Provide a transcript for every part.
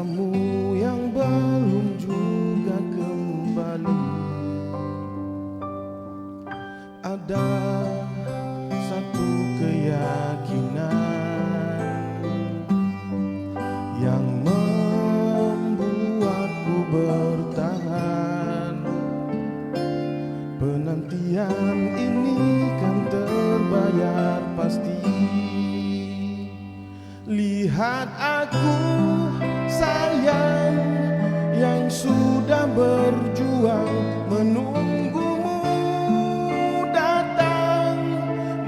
kamu yang belum juga kembali. Ada satu keyakinan yang membuatku bertahan. Penantian ini kan terbayar pasti. Lihat aku sayang yang sudah berjuang menunggumu datang,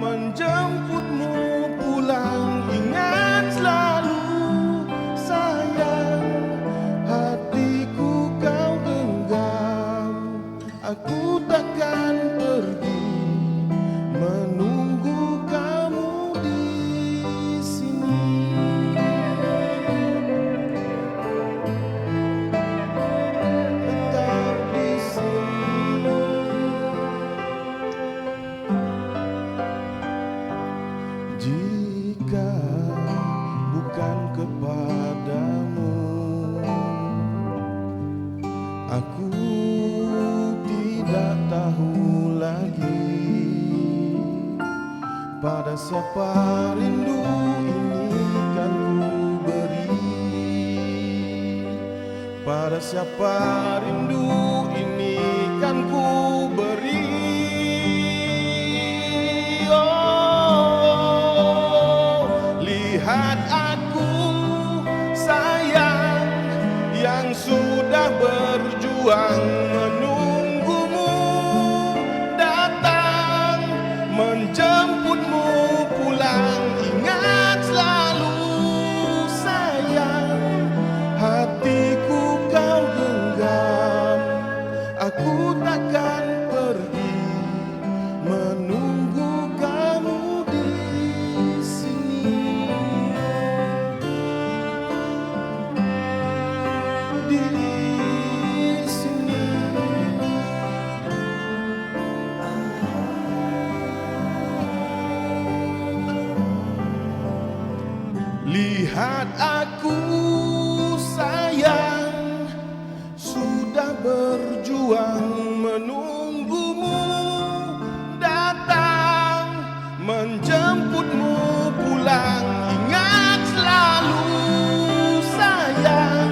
menjemputmu pulang. Ingat selalu sayang, hatiku kau genggam. Aku takkan pergi menunggu kamu di sini. Tetap di sini. Jika bukan kepadamu, aku tidak tahu lagi pada siapa rindu ini kan ku beri. Pada siapa rindu ini kan ku beri. Oh, lihat aku sayang yang sudah berjuang menunggumu datang, menjemputmu pulang. Ingat selalu sayang, hatiku kau genggam. Aku takkan pergi menunggu kamu di sini. Di sini. Lihat aku sayang sudah berjuang menunggumu datang, menjemputmu pulang. Ingat selalu sayang,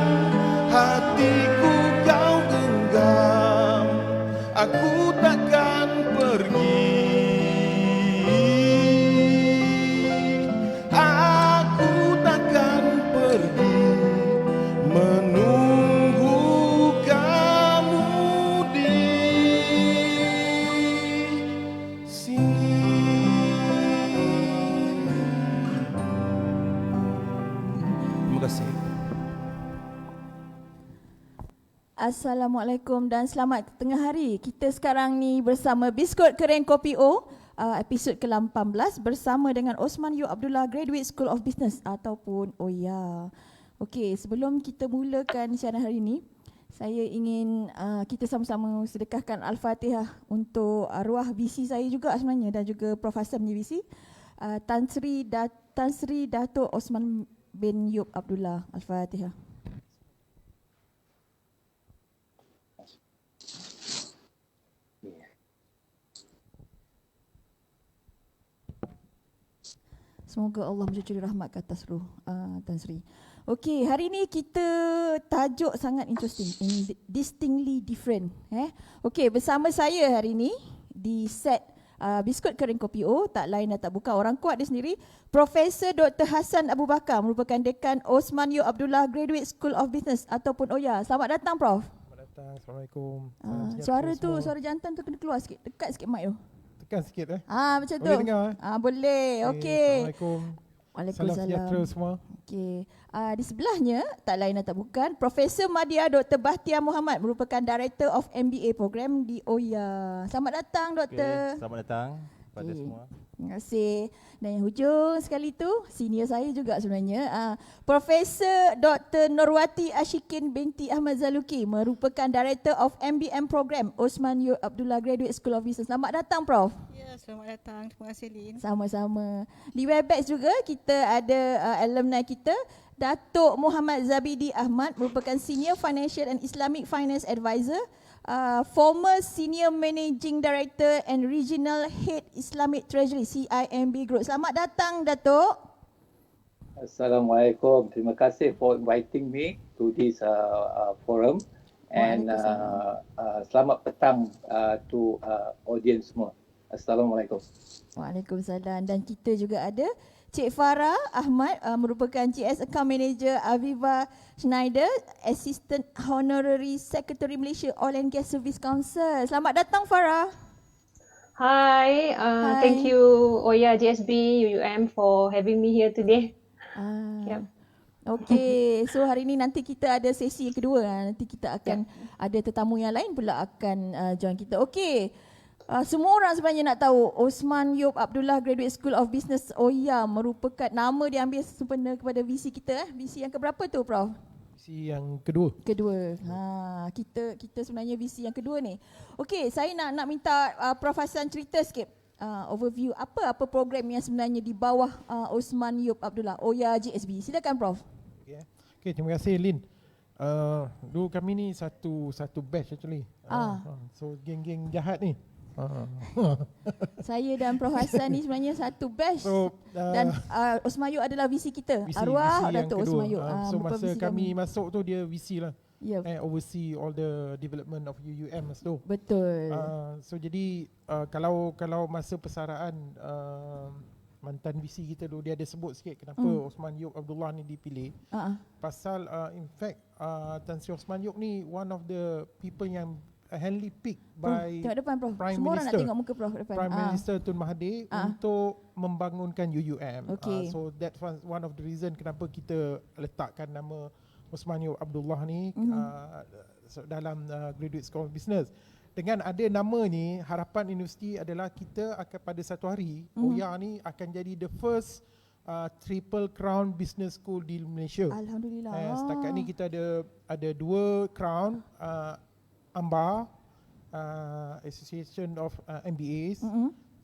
hatiku kau genggam. Aku takkan pergi. Aku takkan pergi menunggu kamu di sini. Terima kasih. Assalamualaikum dan selamat tengah hari. Kita sekarang ni bersama Biskut, Kering, Kopi, episod ke-18 bersama dengan Othman Yeop Abdullah Graduate School of Business ataupun OYA. Okey, sebelum kita mulakan siaran hari ini, saya ingin kita sama-sama sedekahkan Al-Fatihah untuk arwah VC saya juga sebenarnya dan juga Prof Hassan punya VC, Tan Sri Dato' Othman bin Yeop Abdullah. Al-Fatihah. Semoga Allah mencurahkan rahmat ke atas roh Tan Sri. Okey, hari ini kita tajuk sangat interesting, distinctly different. Okey, bersama saya hari ini di set Biskut, Kering, Kopi, tak lain dan tak bukan orang kuat dia sendiri, Profesor Dr. Hassan Abu Bakar, merupakan Dekan Othman Yeop Abdullah Graduate School of Business ataupun OYA. Selamat datang, Prof. Selamat datang. Assalamualaikum. Suara jantan tu kena keluar sikit, dekat sikit mic tu. Tekan sikit macam tu. Boleh dengar? Boleh. Okey. Assalamualaikum. Waalaikumsalam. Salam sejahtera semua. Okey. Di sebelahnya, tak lain dan tak bukan, Profesor Madya Dr. Bahtiar Muhammad, merupakan Director of MBA Program di OYA. Selamat datang, Doktor. Selamat datang pada semua. Terima kasih. Dan yang hujung sekali tu, senior saya juga sebenarnya, Profesor Dr. Norwati Ashikin binti Ahmad Zaluki, merupakan Director of MBM Program Othman Yeop Abdullah Graduate School of Business. Selamat datang, Prof. Ya, selamat datang. Terima kasih, Lin. Sama-sama. Di Webex juga kita ada alumni kita, Datuk Muhammad Zabidi Ahmad merupakan Senior Financial and Islamic Finance Advisor, former Senior Managing Director and Regional Head Islamic Treasury CIMB Group. Selamat datang Datuk. Assalamualaikum. Terima kasih for inviting me to this forum and selamat petang to audience semua. Assalamualaikum. Waalaikumsalam. Dan kita juga ada Cik Farah Ahmad, merupakan CS Account Manager Aviva Schneider, Assistant Honorary Secretary Malaysia Oil and Gas Service Council. Selamat datang Farah. Hi, thank you OYAGSB UUM for having me here today. Yep. Okey, so hari ni nanti kita ada sesi yang kedua. Nanti kita akan ada tetamu yang lain pula akan join kita. Okey. Semua orang sebenarnya nak tahu Othman Yeop Abdullah Graduate School of Business OYA merupakan nama diambil sempena kepada visi kita. Visi yang keberapa tu Prof? Visi yang kedua. Kedua. Kita sebenarnya visi yang kedua ni. Okey, saya nak minta Prof Hassan cerita sikit overview apa program yang sebenarnya di bawah Othman Yeop Abdullah OYAGSB. Silakan Prof. Okay, terima kasih Lin. Dulu kami ni satu batch actually. So geng-geng jahat ni. Saya dan Prof Hassan ni sebenarnya satu batch. So, dan Othman Yeop adalah visi kita. Arwah Datuk Othman Yeop. So masa kami masuk tu dia visi lah. Yep. Oversee all the development of UUM masa tu. Betul. So jadi kalau masa persaraan mantan visi kita dulu dia ada sebut sikit kenapa Othman Yeop Abdullah ni dipilih. Pasal in fact Tan Sri Othman Yeop ni one of the people yang handpicked by depan, Prof. Prime Semua Minister. orang nak tengok muka Prof depan. Prime Minister Tun Mahathir untuk membangunkan UUM. Okay. So that was one of the reason kenapa kita letakkan nama Othman Yeop Abdullah ni dalam Graduate School of Business. Dengan ada nama ni, harapan universiti adalah kita akan pada satu hari OYA ni akan jadi the first triple crown business school di Malaysia. Alhamdulillah. Setakat ni kita ada 2 crown, AMBA, Association of MBAs,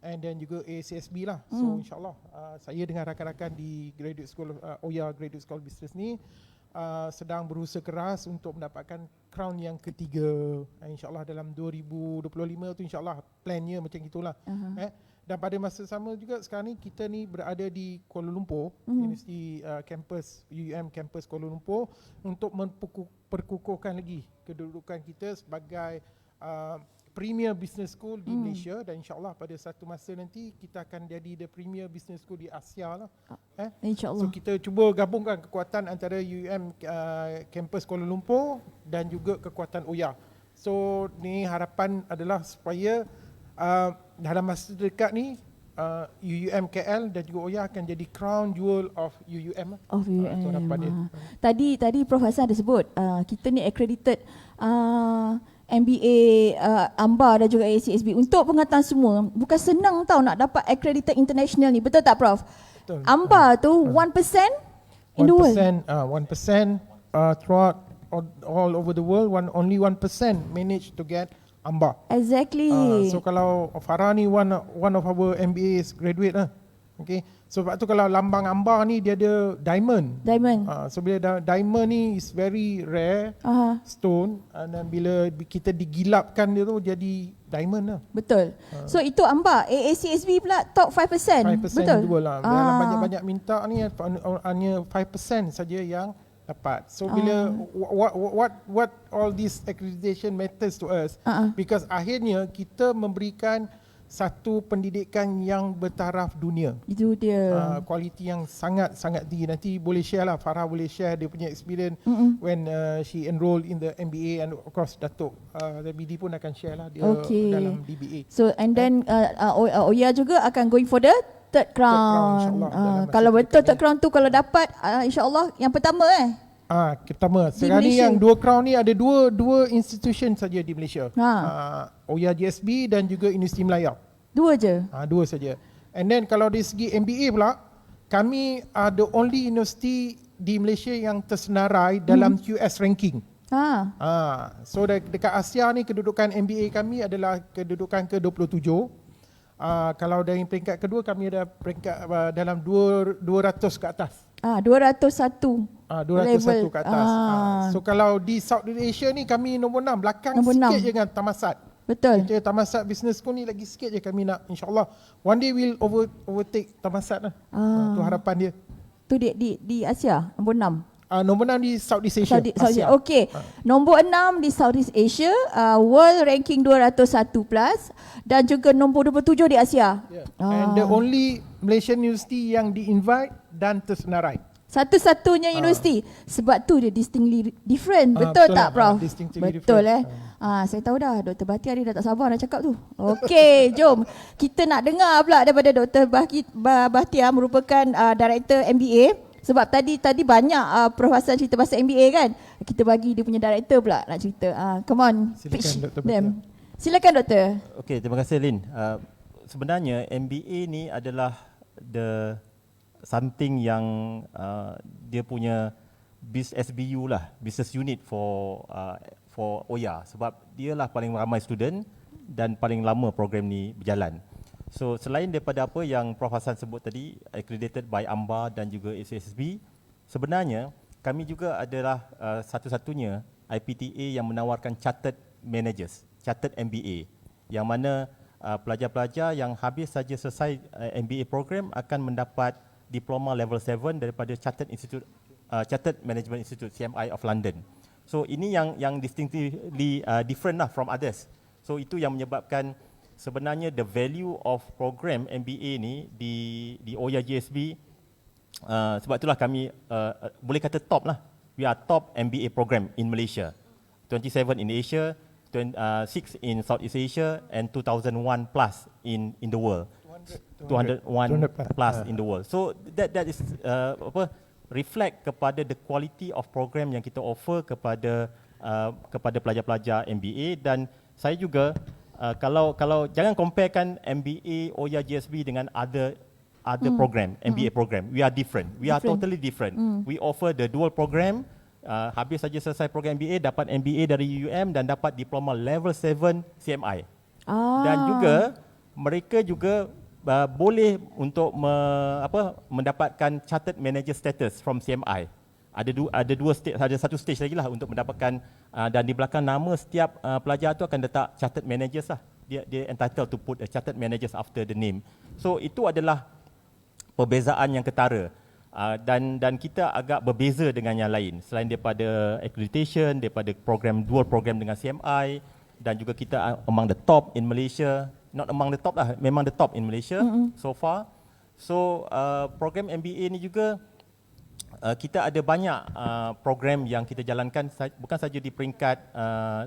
and then juga ACSB lah. So insyaAllah saya dengan rakan-rakan di Graduate School OYA Graduate School Business ni sedang berusaha keras untuk mendapatkan crown yang ketiga. InsyaAllah dalam 2025 tu insyaAllah plannya macam itulah. Dan pada masa sama juga sekarang ni kita ni berada di Kuala Lumpur, Universiti kampus UUM kampus Kuala Lumpur, untuk memperkukuhkan lagi kedudukan kita sebagai premier business school di Malaysia, dan insyaAllah pada satu masa nanti kita akan jadi the premier business school di Asia lah. InsyaAllah. So kita cuba gabungkan kekuatan antara UUM kampus Kuala Lumpur dan juga kekuatan OYA. So ni harapan adalah supaya dalam masa dekat ni UUM KL dan juga OYA akan jadi crown jewel of UUM. Of UUM. So harapan dia. Tadi Prof Hassan ada sebut kita ni accredited MBA, AMBA dan juga ACSB. Untuk pengetahuan semua, bukan senang tau nak dapat accredited international ni. Betul tak Prof? Betul. AMBA tu 1% in the world. 1% throughout all over the world, only 1% manage to get AMBA. Exactly. So kalau Farah ni one of our MBA's graduate lah. Okay. So sebab tu kalau lambang AMBA ni dia ada diamond. So bila diamond ni is very rare stone, dan bila kita digilapkan dia tu jadi diamond lah. Betul. So itu AMBA. ACSB pula top 5%. 5% betul. dua lah. Dalam banyak-banyak minta ni hanya 5% saja yang dapat. So bila what all this accreditation matters to us, because akhirnya kita memberikan satu pendidikan yang bertaraf dunia. Itu dia. Kualiti yang sangat-sangat tinggi. Nanti boleh share lah, Farah boleh share dia punya experience when she enrolled in the MBA, and of course Datuk BD pun akan share lah dia dalam DBA. So and then OYA juga akan going for the third crown. Kalau betul third crown tu kalau dapat insyaAllah yang pertama Pertama. Sekarang ni yang 2 crown ni ada dua institution saja di Malaysia. OYAGSB dan juga Universiti Melayu. 2 je? 2 saja. And then kalau dari segi MBA pula, kami are the only university di Malaysia yang tersenarai dalam QS ranking. So dekat Asia ni kedudukan MBA kami adalah kedudukan ke-27. Kalau dari peringkat kedua kami ada peringkat dalam 200 ke atas. 201. 201 ke atas. So kalau di Southeast Asia ni kami nombor 6, belakang Nombor sikit 6. je dengan Tamasat. Betul. Kita Tamasat Business School ni lagi sikit je kami nak, insyaAllah one day we'll overtake Tamasat lah. Tu harapan dia. Tu di Asia nombor 6. Nombor 6 di Southeast Asia. Asia. Okey. Nombor 6 di Southeast Asia, world ranking 201 plus, dan juga nombor 27 di Asia. And the only Malaysian university yang di-invite dan tersenarai. Satu-satunya universiti. Sebab tu dia distinctly different. Betul tak, Prof? Distinctly Betul different. saya tahu dah. Dr. Bahtiar dia dah tak sabar nak cakap tu. Okey, jom. Kita nak dengar pula daripada Dr. Bahtiar, merupakan Director MBA. Sebab tadi banyak Prof Hassan cerita pasal MBA kan. Kita bagi dia punya Director pula nak cerita. Come on. Silakan, Dr. Them. Silakan, Doktor. Okey, terima kasih Lin. Sebenarnya MBA ni adalah something yang dia punya SBU lah, business unit for OYA, sebab dia lah paling ramai student dan paling lama program ni berjalan. So selain daripada apa yang Prof Hassan sebut tadi, accredited by AMBA dan juga ACSB, sebenarnya kami juga adalah satu-satunya IPTA yang menawarkan chartered managers, chartered MBA, yang mana pelajar-pelajar yang habis saja selesai MBA program akan mendapat diploma level 7 daripada Chartered Management Institute CMI of London. So ini yang distinctly different lah from others. So itu yang menyebabkan sebenarnya the value of program MBA ni di OYAGSB, sebab itulah kami boleh kata top lah. We are top MBA program in Malaysia. 27 in Asia, 6 in Southeast Asia and 2001 plus in the world. 201 plus in the world. So that is reflect kepada the quality of program yang kita offer kepada pelajar-pelajar MBA. Dan saya juga kalau jangan comparekan MBA OYAGSB dengan other program, MBA program. We are different. We are totally different. We offer the dual program. Habis saja selesai program MBA, dapat MBA dari UUM dan dapat diploma level 7 CMI. Dan juga mereka juga boleh untuk mendapatkan chartered manager status from CMI. Ada dua stage, ada satu stage lagi lah untuk mendapatkan, dan di belakang nama setiap pelajar tu akan letak chartered managers lah. Dia entitled to put a chartered managers after the name. So itu adalah perbezaan yang ketara. Dan kita agak berbeza dengan yang lain. Selain daripada accreditation, daripada dual program dengan CMI, dan juga kita among the top in Malaysia. Not among the top lah, memang the top in Malaysia so far. So program MBA ni juga kita ada banyak program yang kita jalankan, bukan saja di peringkat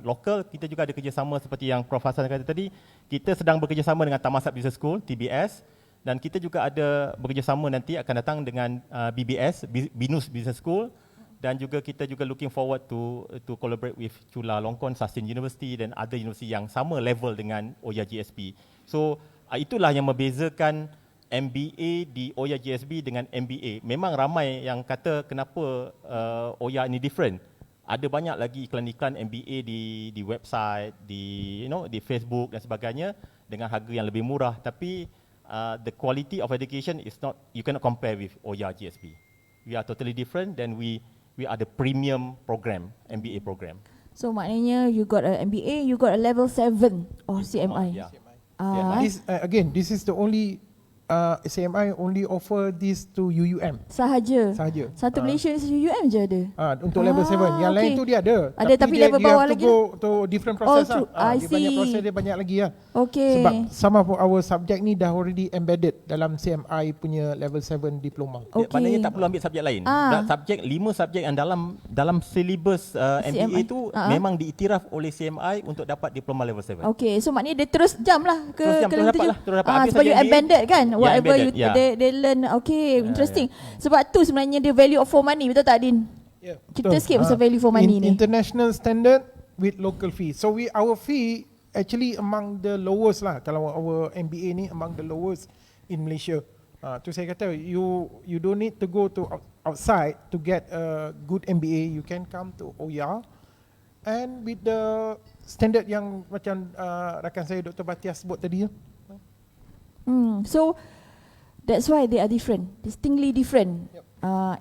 lokal, kita juga ada kerjasama seperti yang Prof Hassan kata tadi. Kita sedang bekerjasama dengan Tamasat Business School, TBS, dan kita juga ada bekerjasama nanti akan datang dengan BBS, Binus Business School, dan juga kita juga looking forward to collaborate with Chulalongkorn Sustain University dan other university yang sama level dengan OYAGSB. So itulah yang membezakan MBA di OYAGSB dengan MBA. Memang ramai yang kata kenapa OYA ini different. Ada banyak lagi iklan-iklan MBA di website, di Facebook dan sebagainya dengan harga yang lebih murah, tapi the quality of education is not, you cannot compare with OYAGSB. We are totally different, then we are the premium program, MBA program. So maknanya you got a MBA, you got a level 7 or CMI. This is the only CMI only offer this to UUM. Sahaja. Satu Malaysia UUM je ada. Untuk level 7. Yang lain tu dia ada. Ada tapi level bawah lagi. Go to different process lah. I Dia banyak see. proses, dia banyak lagi lah. Okay. Sebab some of our subject ni dah already embedded dalam CMI punya level 7 diploma. Okay. Maknanya tak perlu ambil subjek lain. 5 subjek yang dalam silibus MBA tu memang diiktiraf oleh CMI untuk dapat diploma level 7. Okay, so maknanya dia terus jam lah ke terus dapat lah, terus dapat. Habis sebab you saja embedded kan, whatever embedded, they learn. Okay, interesting. Sebab tu sebenarnya dia value for money, betul tak Din? Kita skip pasal value for money ni. International standard with local fee. So our fee actually among the lowest lah. Kalau our MBA ni among the lowest in Malaysia. Tu saya kata you don't need to go to outside to get a good MBA. You can come to OYA, and with the standard yang macam rakan saya Dr. Bahtiar sebut tadi. So that's why they are different, distinctly different.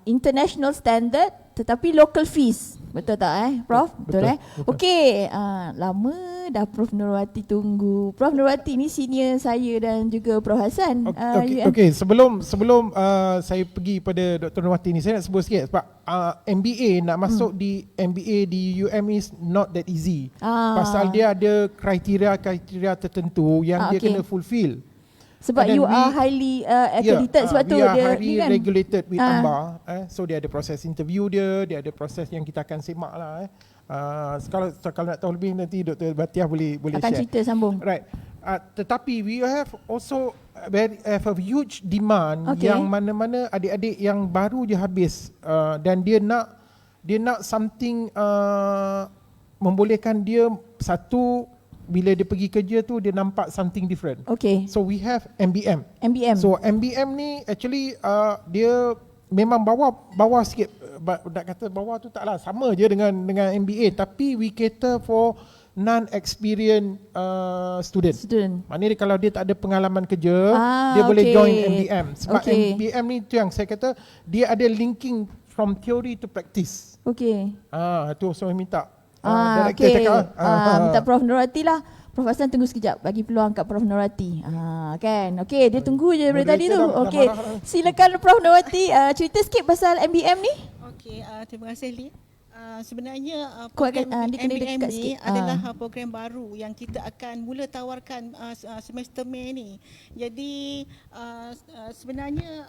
International standard tetapi local fees. Betul tak Prof? Betul. Okey, lama dah Prof Nurwati tunggu. Prof Nurwati ni senior saya dan juga Prof Hassan. Okey, sebelum saya pergi pada Dr. Nurwati ni, saya nak sebut sikit sebab MBA nak masuk di MBA di UUM is not that easy. Pasal dia ada kriteria tertentu yang dia kena fulfill. Sebab you are highly accredited, sebab tu dia highly kan regulated with AMBA. So dia ada proses interview dia ada proses yang kita akan semak lah. Kalau nak tahu lebih nanti Dr. Batiah boleh akan share. Cerita sambung. Right. Tetapi we have also have a huge demand yang mana-mana adik-adik yang baru je habis dan dia nak something membolehkan dia satu, bila dia pergi kerja tu dia nampak something different. Okay. So we have MBM. So MBM ni actually dia memang bawah sikit. Nak kata bawah tu taklah, sama je dengan MBA, tapi we cater for non-experienced student. Maknanya kalau dia tak ada pengalaman kerja, dia boleh join MBM. Sebab MBM ni tu yang saya kata dia ada linking from theory to practice. Tu saya minta minta Prof Nurwati lah. Prof Hassan tunggu sekejap, bagi peluang kat Prof Nurwati. Kan. Okey, dia tunggu je dari tadi tu. Okey. Silakan Prof Nurwati cerita sikit pasal MBM ni. Okey, terima kasih Lin. Sebenarnya program MBM ni adalah program baru yang kita akan mula tawarkan semester Mei ni. Jadi sebenarnya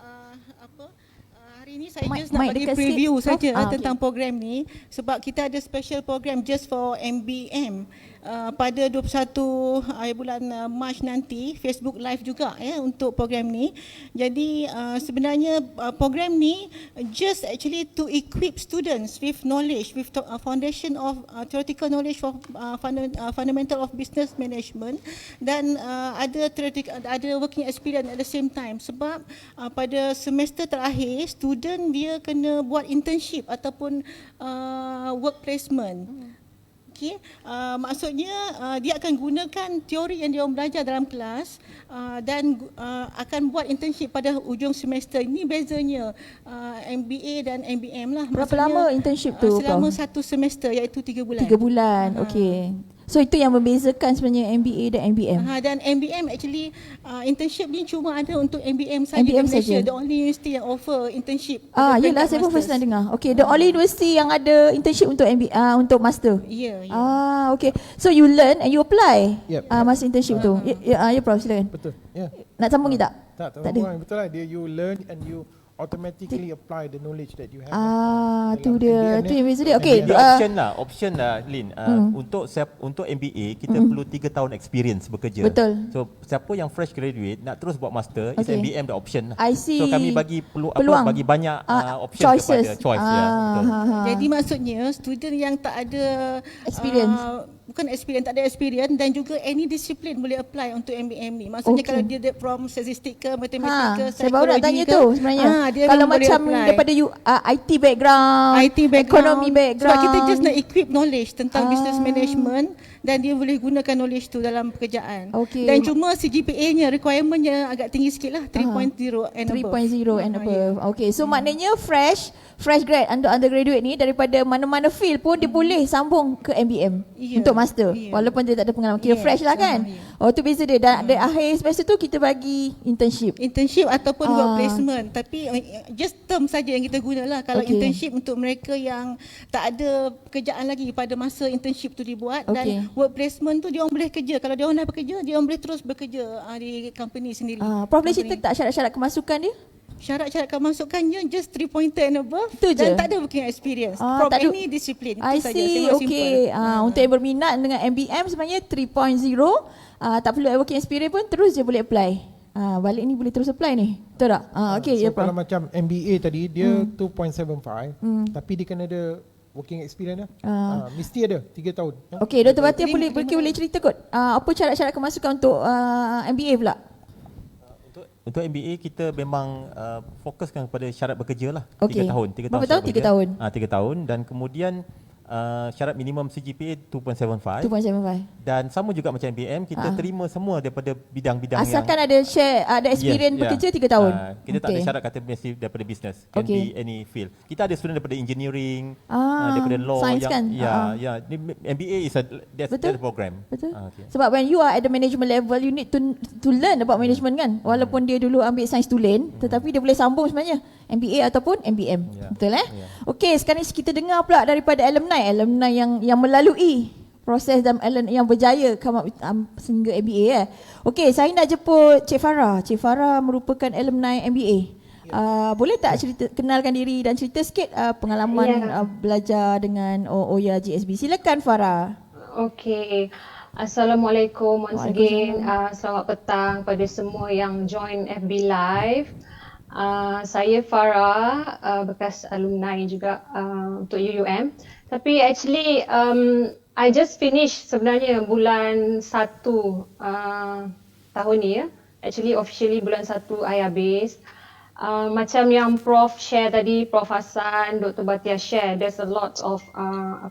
hari ini saya just nak bagi preview saja tentang program ni sebab kita ada special program just for MBM pada 21 bulan Mac nanti, Facebook live juga untuk program ni. Jadi sebenarnya program ni just actually to equip students with knowledge, with foundation of theoretical knowledge for fundamental of business management dan ada working experience at the same time. Sebab pada semester terakhir student dia kena buat internship ataupun work placement. Maksudnya dia akan gunakan teori yang dia belajar dalam kelas dan akan buat internship pada hujung semester. Ini bezanya MBA dan MBM lah. Berapa lama internship tu? Selama satu semester, iaitu 3 bulan. 3 bulan, okey. So itu yang membezakan sebenarnya MBA dan MBM. Dan MBM actually internship ni cuma ada untuk MBM saja MBM di Malaysia. saja. The only university yang offer internship. Yelah, saya pun first time dengar. Okay, the only university yang ada internship untuk untuk master. Ya. Okay. So you learn and you apply. Yep. Masa internship tu. Ya, Prof, silakan. Betul. Ya. Nak sambung tak? Tak ada. Betul lah, dia you learn and you automatically apply the knowledge that you have. Tu dia. Tu yang beza dia. Okay. Option lah Lin. Untuk MBA kita perlu 3 tahun experience bekerja. Betul. So siapa yang fresh graduate nak terus buat master, is MBM the option lah. I see. So kami bagi peluang, bagi banyak option choices. kepada choice. Betul. Jadi maksudnya student yang tak ada experience, bukan experience, tak ada experience dan juga any disiplin boleh apply untuk MBM ni. Maksudnya kalau dia from statistik ke matematik ke saya baru nak tanya ke, tu sebenarnya. Kalau macam daripada IT background, ekonomi background. Sebab kita just nak equip knowledge tentang business management dan dia boleh gunakan knowledge tu dalam pekerjaan. Dan cuma CGPA-nya requirementnya agak tinggi sikit lah, 3.0 and above. 3.0 and above. Okay, so maknanya fresh grad undergraduate ni daripada mana-mana field pun dia boleh sambung ke MBM untuk master walaupun dia tak ada pengalaman. Kira fresh lah kan. Tu beza dia. Dan akhir semester tu kita bagi internship ataupun work placement. Tapi just term saja yang kita guna lah. Kalau internship untuk mereka yang tak ada pekerjaan lagi pada masa internship tu dibuat, dan work placement tu dia orang boleh kerja. Kalau dia orang dah bekerja, dia orang boleh terus bekerja di company sendiri. Prof boleh cerita tak syarat-syarat kemasukan dia? Syarat-syarat kemasukannya just 3 pointer and above tu dan je? tak ada working experience from any disiplin. Itu saja. Okay. Untuk yang berminat dengan MBM sebenarnya 3.0, tak perlu working experience pun terus je boleh apply. Balik ni boleh terus apply ni. Betul tak? So kalau macam MBA tadi dia 2.75 tapi dia kena ada working experience mesti ada 3 tahun. Okey, Dr. Batia boleh cerita kot apa syarat-syarat kemasukan untuk MBA pula? Untuk MBA kita memang fokuskan kepada syarat bekerja lah. 3 tahun. 3 tahun. 3 tahun. 3 tahun dan kemudian syarat minimum CGPA 2.75. 2.75. Dan sama juga macam MBM, kita terima semua daripada bidang-bidang asalkan ada share, ada experience bekerja 3 tahun. Kita tak ada syarat kata mesti daripada business. Can be any field. Kita ada student daripada engineering, daripada law. Science kan? MBA is that's the program. Betul. Sebab when you are at the management level, you need to learn about management kan. Walaupun dia dulu ambil sains tulen, tetapi dia boleh sambung sebenarnya MBA ataupun MBM. Betul Okey, sekarang kita dengar pula daripada alumni yang melalui proses dan yang berjaya come up sehingga MBA Okey, saya nak jemput Cik Farah. Cik Farah merupakan alumni MBA. Boleh tak kenalkan diri dan cerita sikit pengalaman belajar dengan OYAGSB. Silakan Farah. Okey. Assalamualaikum once again. Selamat petang pada semua yang join FB Live. Saya Farah, bekas alumni juga untuk UUM. Tapi actually I just finish sebenarnya bulan 1 tahun ni Actually officially bulan 1 I habis. Macam yang Prof share tadi, Prof Hassan, Dr. Batia share, there's a lot of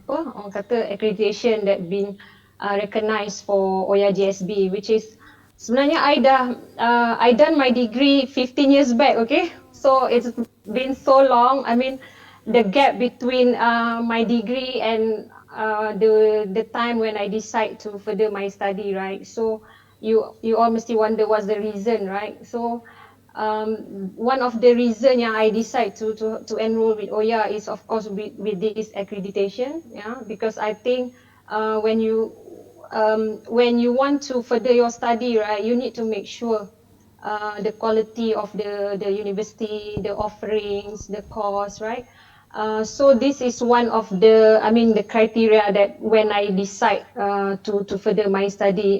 orang kata accreditation that been recognized for OYAGSB, which is sebenarnya I done my degree 15 years back, okay? So it's been so long. I mean, the gap between my degree and the time when I decide to further my study, right? So you all mesti wonder what's the reason, right? So one of the reason yang I decide to enroll with OYA is of course with this accreditation, because I think when you want to further your study, right, you need to make sure the quality of the university, the offerings, the course, right? So this is one of the criteria that when I decide to further my study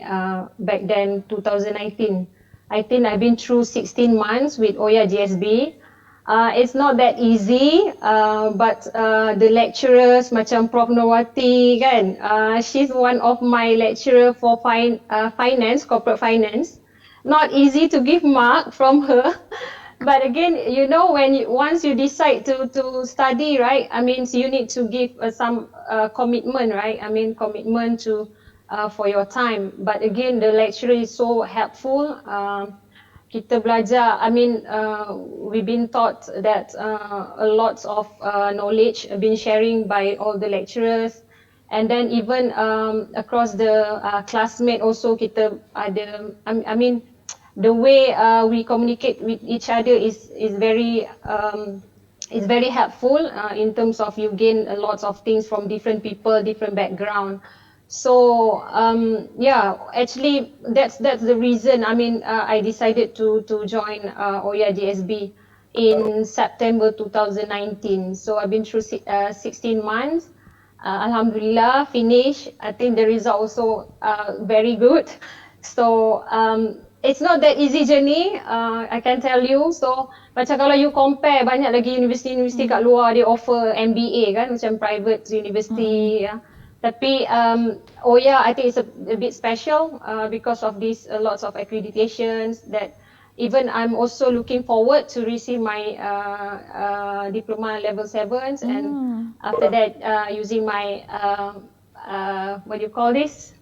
back then 2019. I think I've been through 16 months with OYAGSB. It's not that easy, but the lecturers macam Prof Nurwati kan, she's one of my lecturer for finance, corporate finance. Not easy to give mark from her. But again, you know, once you decide to study, right? I mean, so you need to give some commitment, right? I mean, commitment to for your time. But again, the lecturer is so helpful. Kita belajar. I mean, we've been taught that a lot of knowledge have been sharing by all the lecturers, and then even across the classmate also kita ada. I mean, the way we communicate with each other is very helpful in terms of you gain a lot of things from different people, different background. So actually that's the reason. I mean, I decided to join OYAGSB in September 2019. So I've been through 16 months. Alhamdulillah, finish. I think the result also very good. So it's not that easy journey, I can tell you. So macam kalau you compare, banyak lagi universiti-universiti kat luar dia offer MBA kan, macam private university. Tapi OYA I think it's a bit special because of this lots of accreditations that even I'm also looking forward to receive my diploma level 7s and after that using my what do you call this?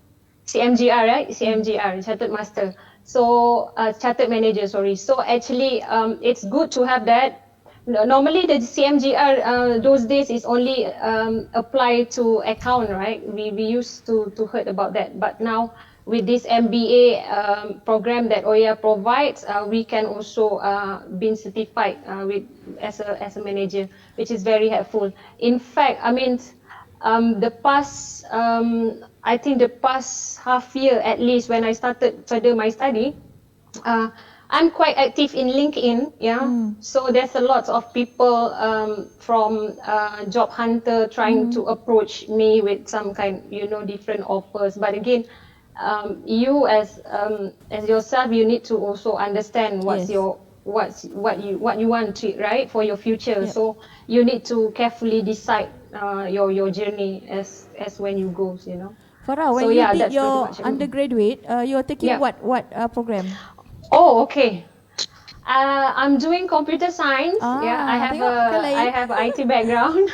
CMGR, right? CMGR, Chartered Master. So Chartered Manager, sorry. So actually it's good to have that. Normally the CMGR those days is only applied to account, right? We used to heard about that, but now with this MBA program that OYA provides, we can also be certified as a manager, which is very helpful. In fact, I mean, I think the past half year at least when I started further my study, I'm quite active in LinkedIn, So there's a lot of people from job hunter trying to approach me with some kind, different offers. But again, you as yourself, you need to also understand what you want to, right, for your future. Yep. So you need to carefully decide your journey as when you go, Farah, when you did your undergraduate, you're taking what program? Oh, okay. I'm doing computer science. I have IT background.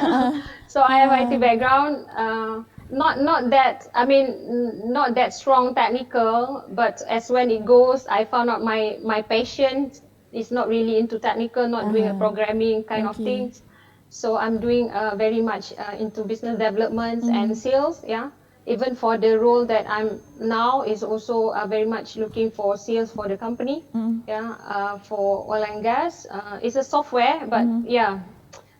So I have IT background. Not that, I mean, not that strong technical, but as when it goes, I found out my passion is not really into technical, not doing a programming kind of things. So I'm doing very much into business development and sales. Yeah. Even for the role that I'm now is also very much looking for sales for the company. Yeah. For oil and gas, it's a software, but yeah.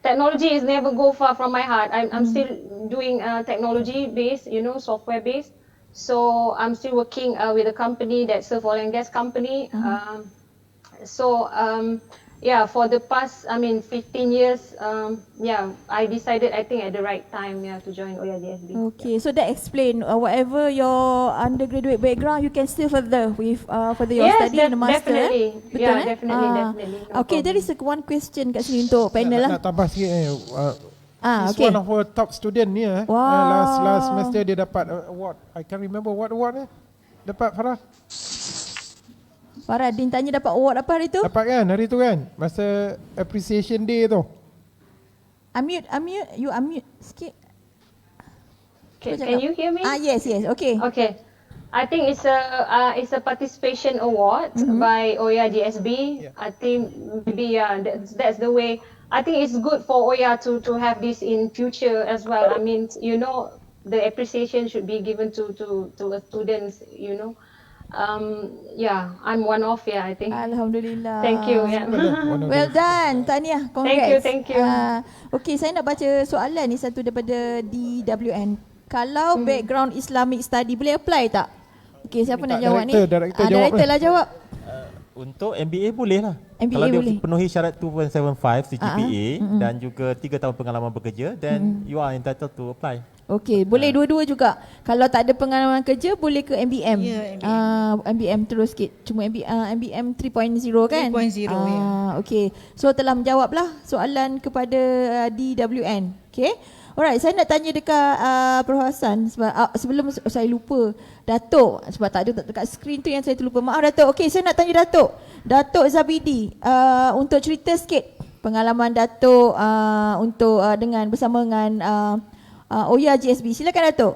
Technology is never go far from my heart. I'm still doing technology based, software based. So I'm still working with a company that serve oil and gas company. Yeah, for the past, 15 years, I decided, I think, at the right time, to join OYAGSB. Okay, so that explain whatever your undergraduate background, you can still further with further your study and the master. Definitely. Betul, Yeah, definitely. No okay, there is one question kat sini untuk panel lah. Nak tambah sikit he's okay. one of our top student ni. Wow. Last semester dia dapat award. I can't remember what award dapat Farah. Farah, Din tanya dapat award apa hari tu? Dapat kan hari tu kan? Masa appreciation day tu. Unmute, you unmute sikit. Can you hear me? Yes, okay. Okay. I think it's a participation award by OYAGSB. Yeah. I think maybe that's the way. I think it's good for OYA to have this in future as well. I mean, the appreciation should be given to students, I'm one of, I think. Alhamdulillah. Thank you. Yeah. Well done. Tahniah. Congrats. Thank you. Okay, saya nak baca soalan ni satu daripada DWN. Kalau background Islamic study boleh apply tak? Okay, siapa nak jawab ni? Director lah jawab. Untuk MBA boleh lah. MBA kalau dia boleh. penuhi syarat 2.75 CGPA dan juga 3 tahun pengalaman bekerja, then you are entitled to apply. Okey, boleh dua-dua juga. Kalau tak ada pengalaman kerja, boleh ke MBM. MBM terus sikit. Cuma MBM 3.0 kan? 3.0, ya. Okey. So telah menjawablah soalan kepada DWN. Okey. Alright, saya nak tanya dekat Prof Hassan sebab sebelum saya lupa. Datuk, sebab tak ada dekat skrin tu yang saya terlupa. Maaf Datuk. Okey, saya nak tanya Datuk. Datuk Zabidi, untuk cerita sikit pengalaman Datuk untuk dengan bersama dengan OYAGSB. Silakan Datuk.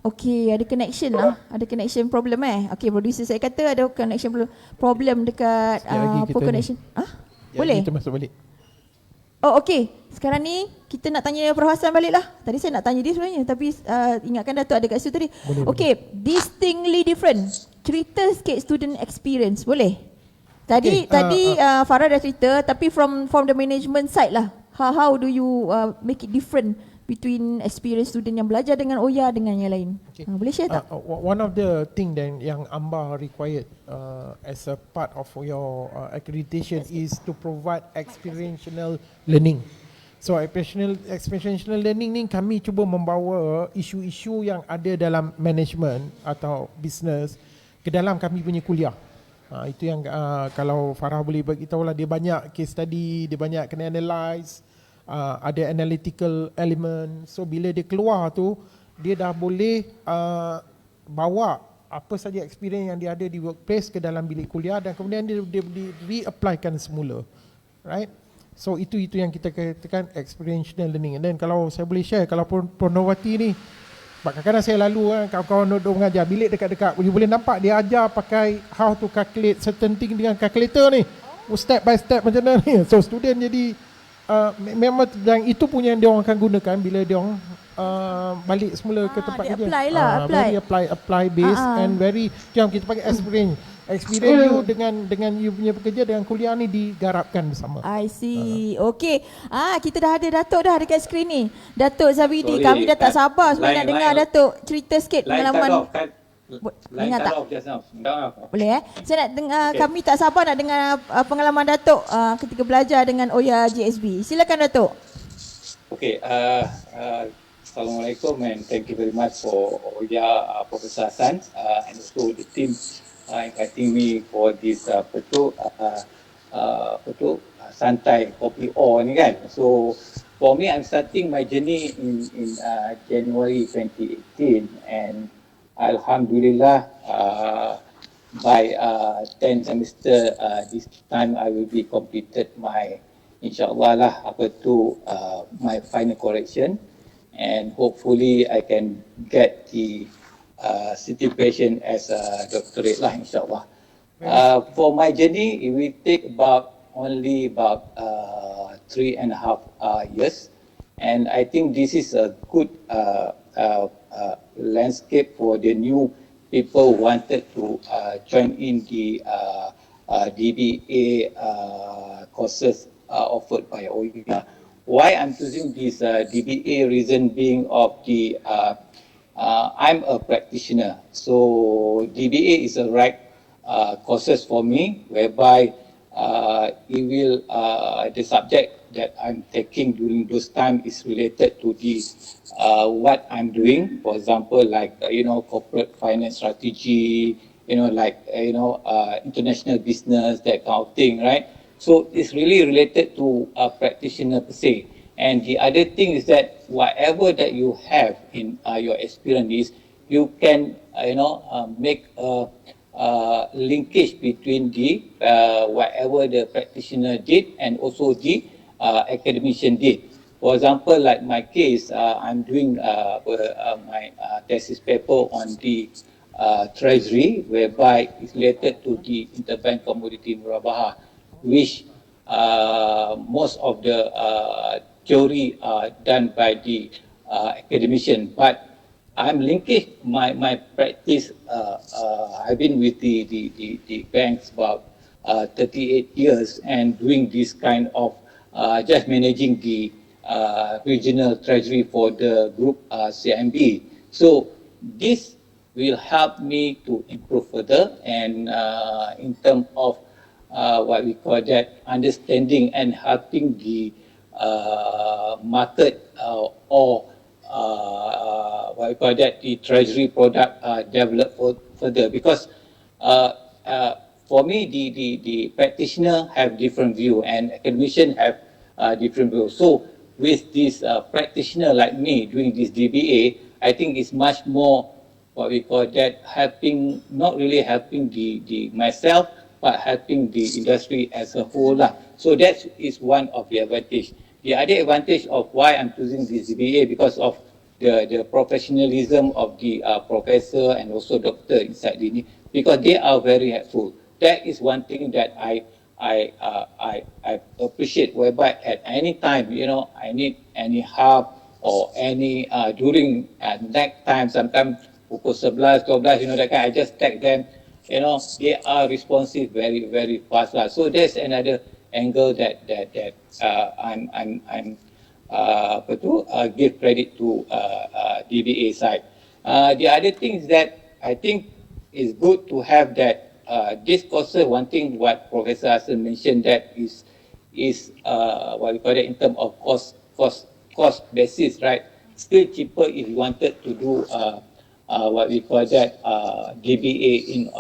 Okey, ada connection lah. Ada connection problem Okey, producer saya kata ada connection problem dekat connection. Boleh? Kita masuk balik. Oh, okey. Sekarang ni kita nak tanya Prof Hassan balik lah. Tadi saya nak tanya dia sebenarnya, tapi ingatkan Datuk ada kat situ tadi. Okey, distinctly different. Cerita sikit student experience, boleh? Tadi Farah dah cerita, tapi from the management side lah. How do you make it different between experience student yang belajar dengan OYA dengan yang lain? Okay. Boleh share tak? One of the thing then yang AMBA required as a part of your accreditation is to provide experiential learning. So experiential learning ni kami cuba membawa isu-isu yang ada dalam management atau business ke dalam kami punya kuliah. Itu yang kalau Farah boleh beritahu lah, dia banyak case study, dia banyak kena analyse, ada analytical element. So bila dia keluar tu, dia dah boleh bawa apa saja experience yang dia ada di workplace ke dalam bilik kuliah dan kemudian dia re-applykan semula. Right? So itu yang kita katakan experiential learning. And then kalau saya boleh share, kalau Purnawati ni, kadang-kadang saya lalu kawan-kawan duduk mengajar, bilik dekat-dekat, you boleh nampak dia ajar pakai how to calculate certain thing dengan calculator ni, step by step macam mana ni. So student jadi memang, dan itu punya yang dia orang akan gunakan bila dia orang balik semula ke tempat dia kerja. apply lah, Very apply base and very yang kita panggil experience you dengan you punya pekerja dengan kuliah ni digarapkan bersama. I see. Okey. Kita dah ada Datuk dah dekat skrin ni. Datuk Zabidi, Sorry, kami dah tak sabar sebenarnya nak dengar Datuk cerita sikit pengalaman. Dengar tak? Boleh Saya nak dengar, kami tak sabar nak dengar pengalaman Datuk ketika belajar dengan OYAGSB. Silakan Datuk. Okay, Assalamualaikum and thank you very much for OYA, Professor Hassan and also the team inviting me for this santai Kopi ni kan. So for me, I'm starting my journey in January 2018 and Alhamdulillah, by 10 semester this time I will be completed my insyaAllah lah my final correction, and hopefully I can get the certification as a doctorate lah insyaAllah. For my journey, it will take only about 3.5 years, and I think this is a good landscape for the new people who wanted to join in the DBA courses offered by OYA. Why I'm choosing this DBA, reason being of the I'm a practitioner, so DBA is a right courses for me, whereby it will the subject that I'm taking during those time is related to the what I'm doing. For example, like corporate finance strategy, international business, that kind of thing, right? So it's really related to a practitioner per se. And the other thing is that whatever that you have in your experience is, you can make a linkage between the whatever the practitioner did and also the academician did. For example, like my case, I'm doing my thesis paper on the treasury, whereby it's related to the interbank commodity murabaha, which most of the theory are done by the academician, but I'm linking my practice. I've been with the banks about 38 years and doing this kind of just managing the regional treasury for the group CIMB. So this will help me to improve further, and in terms of what we call that understanding and helping the market or what we call that the treasury product develop further, because for me the practitioner have different view and academician have different view. So with this practitioner like me doing this DBA, I think it's much more what we call that helping, not really helping the myself, but helping the industry as a whole lah. So that is one of the advantage. The other advantage of why I'm choosing this DBA, because of the professionalism of the professor and also doctor inside the, because they are very helpful. That is one thing that I appreciate, whereby at any time, I need any help or any during night time, sometimes pukul 11, 12, that kind, I just text them, they are responsive very, very fast lah. So there's another angle that I'm give credit to DBA side. The other thing is that I think it's good to have that this courses. One thing what Professor Hassan mentioned, that is what we call it in terms of cost basis, right? Still cheaper if you wanted to do what we call that DBA in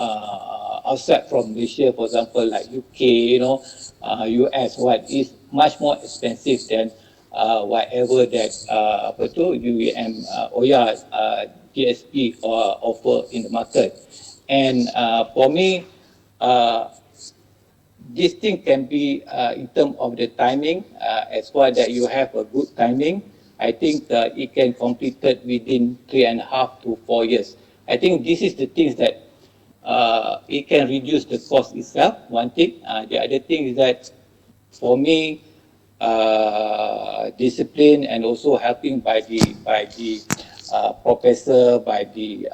outside from Malaysia, for example, like UK, US, what is much more expensive than whatever that UUM OYA GSP offer in the market. And for me, this thing can be in terms of the timing, as well that you have a good timing. I think it can complete it within 3.5 to 4 years. I think this is the things that it can reduce the cost itself, one thing. The other thing is that for me, discipline and also helping by the professor, by the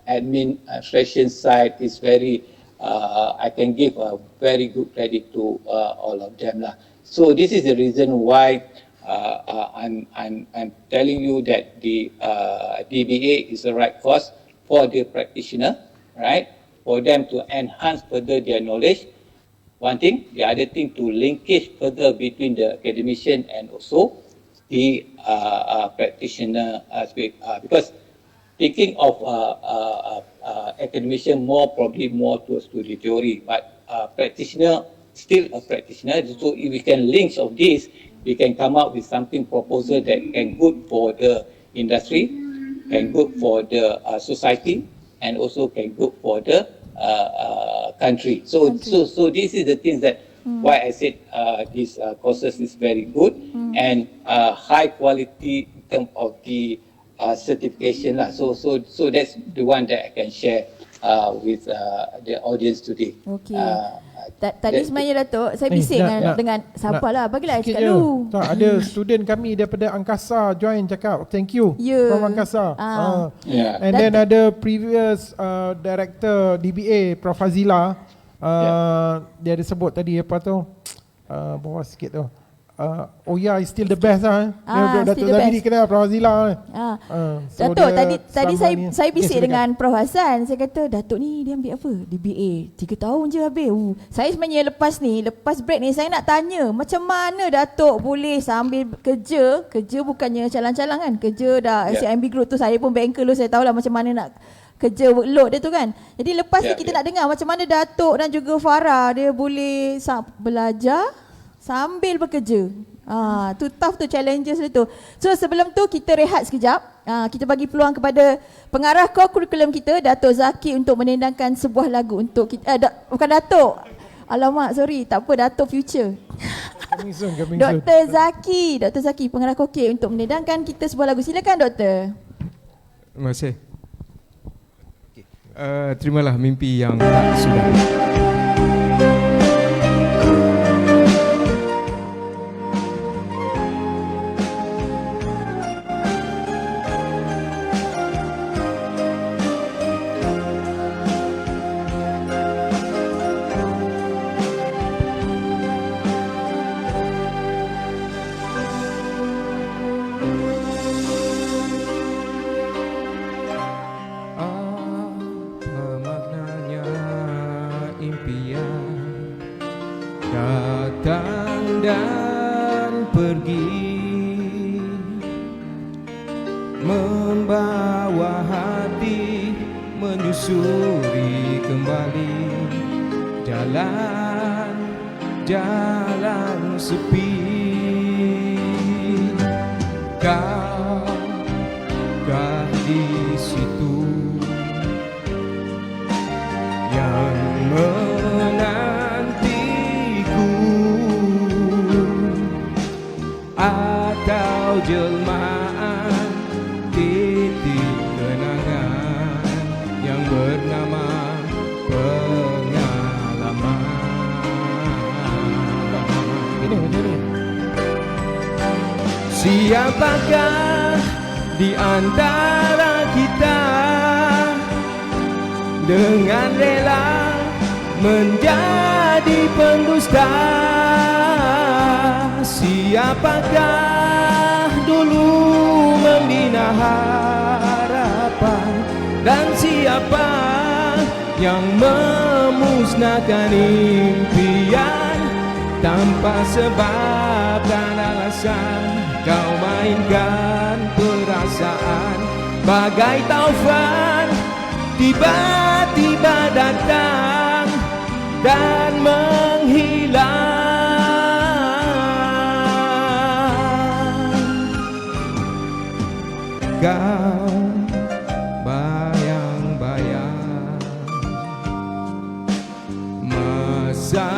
administration side is very, I can give a very good credit to all of them lah. So this is the reason why I'm telling you that the DBA is the right course for the practitioner, right? For them to enhance further their knowledge. One thing, the other thing, to linkage further between the academician and also the practitioner aspect. Because thinking of academician probably more towards to the theory, but practitioner still a practitioner. So if we can link of this, we can come up with something proposal that can good for the industry, can good for the society and also can good for the country. So this is the things that why I said this courses is very good and high quality in terms of the certification lah. So that's the one that I can share with the audience today. Okay. Tadi sebenarnya Datuk, saya bising dengan sabarlah, bagilah saya cakap dulu. Tak, ada student kami daripada Angkasa join cakap thank you from Angkasa. And then ada previous director DBA Prof Fazila, dia ada sebut tadi apa tu, bawah sikit tu, OYA is still the best lah. Datuk Zabidi kenal Prof Fazila. So Datuk, tadi saya bisik dengan Prof Hassan. Saya kata, Datuk ni dia ambil apa? DBA 3 tahun je habis. Saya sebenarnya lepas break ni, saya nak tanya macam mana Datuk boleh sambil kerja bukannya calang-calang kan, kerja dah SMB Group tu, saya pun banker dulu, saya tahulah macam mana nak kerja workload dia tu kan. Jadi lepas ni kita nak dengar macam mana Datuk dan juga Farah dia boleh belajar sambil bekerja. Tu tough tu, challenges dia tu. So sebelum tu kita rehat sekejap. Kita bagi peluang kepada pengarah core kurikulum kita, Datuk Zaki, untuk menendangkan sebuah lagu untuk kita. Bukan Datuk. Alamak, sorry. Tak apa, Datuk Future. Coming soon. Dr. Zaki, pengarah core untuk menendangkan kita sebuah lagu. Silakan Doktor. Terima kasih. Terimalah mimpi yang tak sudah. menyusuri kembali jalan sepi. Kaukah di situ yang menantiku, atau jelmaan titik kenangan yang bernama pengalaman. Siapakah di antara kita dengan rela menjadi pendusta? Siapakah dulu membina harapan, dan siapa yang memusnahkan impian tanpa sebab dan alasan? Kau mainkan perasaan bagai taufan, tiba-tiba datang dan menghilang. Kau bayang-bayang masa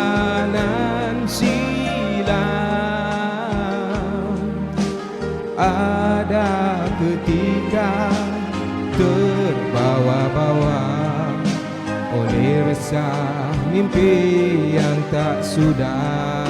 nan silam, ada ketika terbawa-bawa oleh resah mimpi yang tak sudah.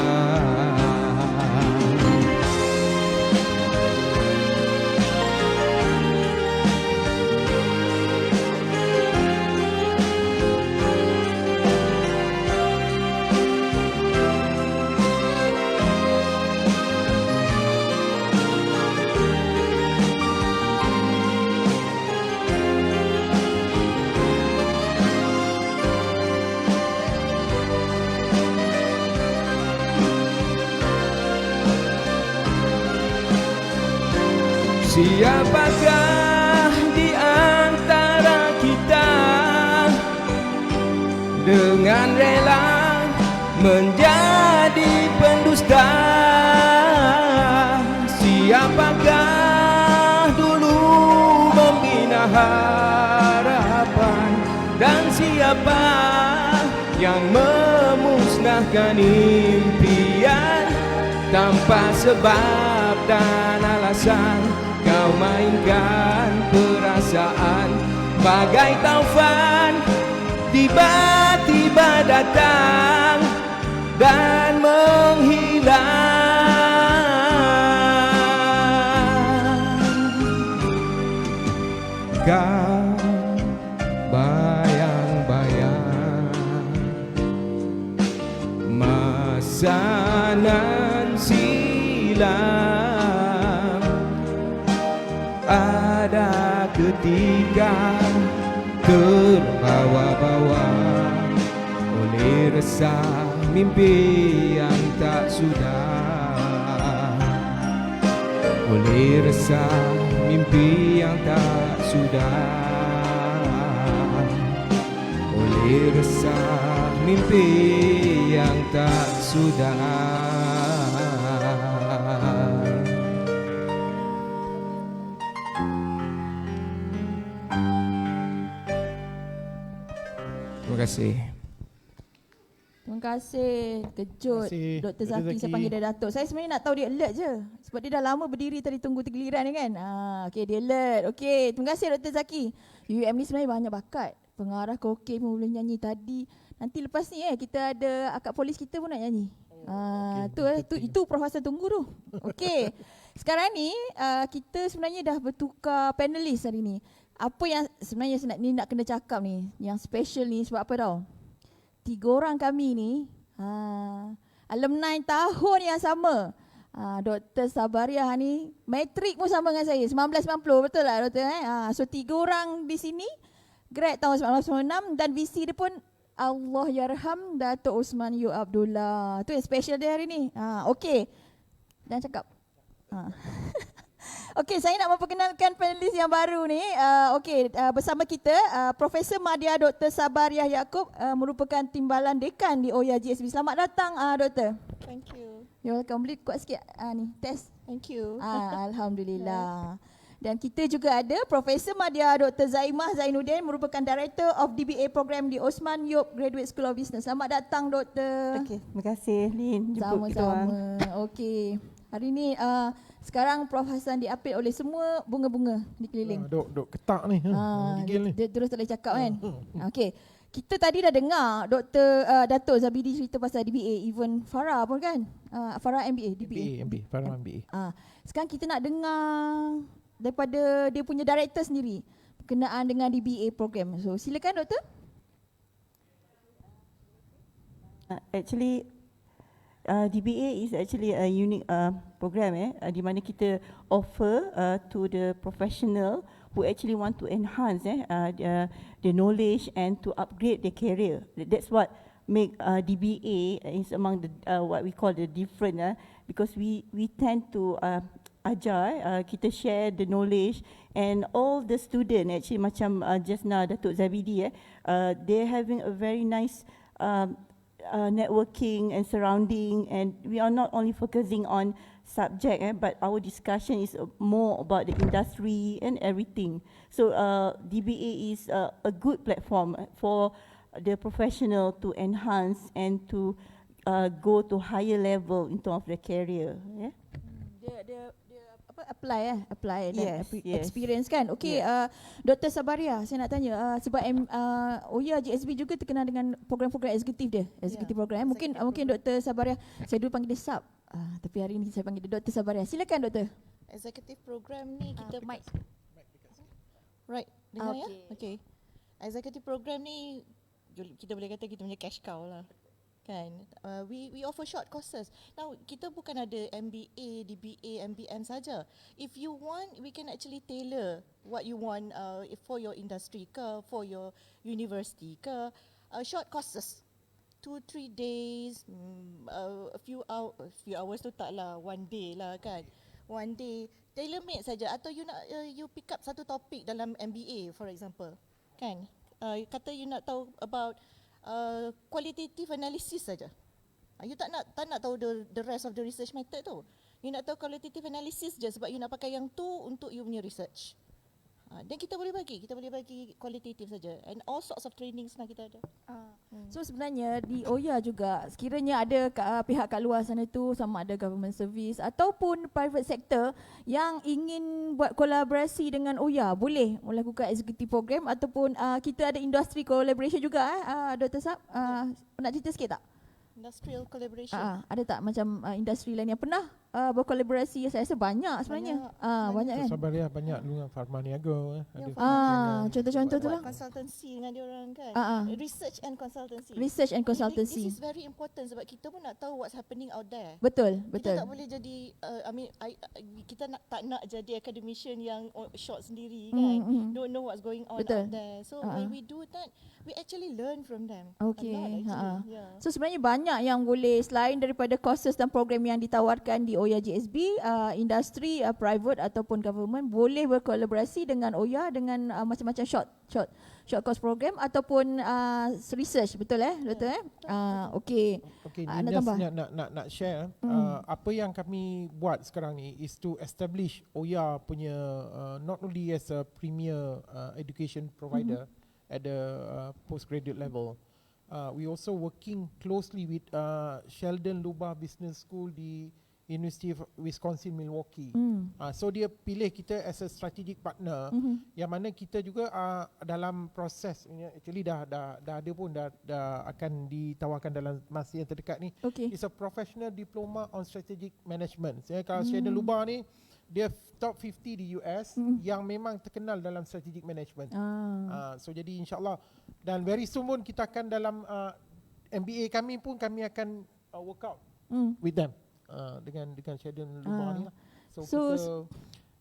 Siapakah di antara kita dengan rela menjadi pendusta? Siapakah dulu membina siapa yang memusnahkan impian tanpa sebab dan alasan. Kau mainkan perasaan bagai taufan, tiba-tiba datang dan menghilang. Kau bayang-bayang masa nan silam, ada ketika terbawa-bawa oleh resah mimpi yang tak sudah, oleh resah mimpi yang tak sudah, oleh resah mimpi yang tak sudah. Terima kasih. Terima kasih. Kejut. Terima kasih, Dr. Dr. Zaki, saya Zaki. panggil dia Datuk. Saya sebenarnya nak tahu dia alert je. Sebab dia dah lama berdiri tadi tunggu giliran ni kan. Okey, dia alert. Okey, terima kasih Dr. Zaki. UUM ni sebenarnya banyak bakat. Pengarah karaoke pun boleh nyanyi tadi. Nanti lepas ni kita ada akak polis kita pun nak nyanyi. Itu Prof Hassan tunggu tu. Okey. Sekarang ni kita sebenarnya dah bertukar panelis hari ni. Apa yang sebenarnya saya nak kena cakap ni, yang special ni sebab apa tau? 3 orang kami ni alumni tahun yang sama. Dr. Sabariah ni matrik pun sama dengan saya 1990, betul tak Dr? So 3 orang di sini grad tahun 1996 dan VC dia pun Allahyarham Datuk Osman Yeop Abdullah. Tu yang special dia hari ni. Okey. Jangan cakap. Okey, saya nak memperkenalkan panelis yang baru ni. Okey, bersama kita Profesor Madya Dr. Sabariah Yaakob merupakan timbalan dekan di OYAGSB. Selamat datang Doktor. Thank you. You're welcome. Boleh kuat sikit ni test. Thank you. Alhamdulillah. Dan kita juga ada Profesor Madya Dr. Zaimah Zainuddin merupakan Director of DBA Program di Othman Yeop Graduate School of Business. Selamat datang Doktor. Okey, terima kasih Lin jemput kita orang. Sama-sama. Okey. Hari ni sekarang Prof Hassan diapit oleh semua bunga-bunga di keliling. Dok ketak ni. Gigil ni. Dia terus tak boleh cakap kan. Okey. Kita tadi dah dengar Datuk Zabidi cerita pasal DBA, even Farah pun kan. Farah MBA, DBA. MBA, Farah MBA. Sekarang kita nak dengar daripada dia punya director sendiri berkenaan dengan DBA program. So silakan Doktor. Actually DBA is actually a unique program di mana kita offer to the professional who actually want to enhance the knowledge and to upgrade their career. That's what make DBA is among the what we call the different because we tend to ajar, kita share the knowledge and all the student actually macam just now Datuk Zabidi they're having a very nice networking and surrounding, and we are not only focusing on subject but our discussion is more about the industry and everything. So DBA is a good platform for the professional to enhance and to go to higher level in terms of their career. Dia apply dan Yes. experience kan. Okey, Dr. Sabariah, saya nak tanya sebab OYAGSB juga terkenal dengan program-program eksekutif dia, eksekutif program. Mungkin Dr. Sabariah, saya dulu panggil dia Sab. Tapi hari ini saya panggil dia Dr. Sabariah. Silakan Doktor. Executive program ni kita mic. Right, dengar ya? Okay. Executive program ni kita boleh kata kita punya cash cow lah. Kan? We offer short courses. Now, kita bukan ada MBA, DBA, MBM saja. If you want, we can actually tailor what you want for your industry ke, for your university ke. Short courses. 2-3 days, a few hours tu taklah, 1 day lah kan. 1 day, tailor made saja. Atau you nak you pick up satu topik dalam MBA for example. Kan? Kata you nak tahu about qualitative analysis saja. You tak nak tahu the rest of the research method tu. You nak tahu qualitative analysis je sebab you nak pakai yang tu untuk you punya research. Dan kita boleh bagi kualitatif saja, and all sorts of trainings lah kita ada. So sebenarnya di OYA juga sekiranya ada pihak kat luar sana tu, sama ada government service ataupun private sector yang ingin buat kolaborasi dengan OYA, boleh melakukan executive program ataupun kita ada industri collaboration juga Dr. Sab. Nak cerita sikit tak? Industrial collaboration. Ada tak macam industri lain yang pernah berkolaborasi? Saya rasa banyak sebenarnya. Banyak kan? Sabar ya, banyak dengan Farma Niaga. Contoh-contoh tu lah. Consultancy dengan dia orang kan. Research and consultancy. Research and consultancy. This is very important sebab kita pun nak tahu what's happening out there. Betul. Kita tak boleh jadi kita tak nak jadi academician yang short sendiri kan. Don't know what's going on out there. So when we do that, we actually learn from them. Okay. A lot actually. So sebenarnya banyak yang boleh, selain daripada courses dan program yang ditawarkan di OYAGSB, industri private ataupun government boleh berkolaborasi dengan OYA dengan macam-macam short course program ataupun research, betul Doktor okey. Nak tambah, nak share apa yang kami buat sekarang ni is to establish OYA punya not only as a premier education provider at the postgraduate level. We also working closely with Sheldon Luba Business School di University of Wisconsin Milwaukee. So dia pilih kita as a strategic partner, yang mana kita juga dalam proses, actually dah ada pun dah akan ditawarkan dalam masa yang terdekat ni. It's a professional diploma on strategic management. Kalau Sheldon Luba ni dia top 50 di US yang memang terkenal dalam strategic management. So jadi insyaAllah, dan very soon pun kita akan dalam MBA kami akan work out with them dengan Sheldon Luba ni lah. So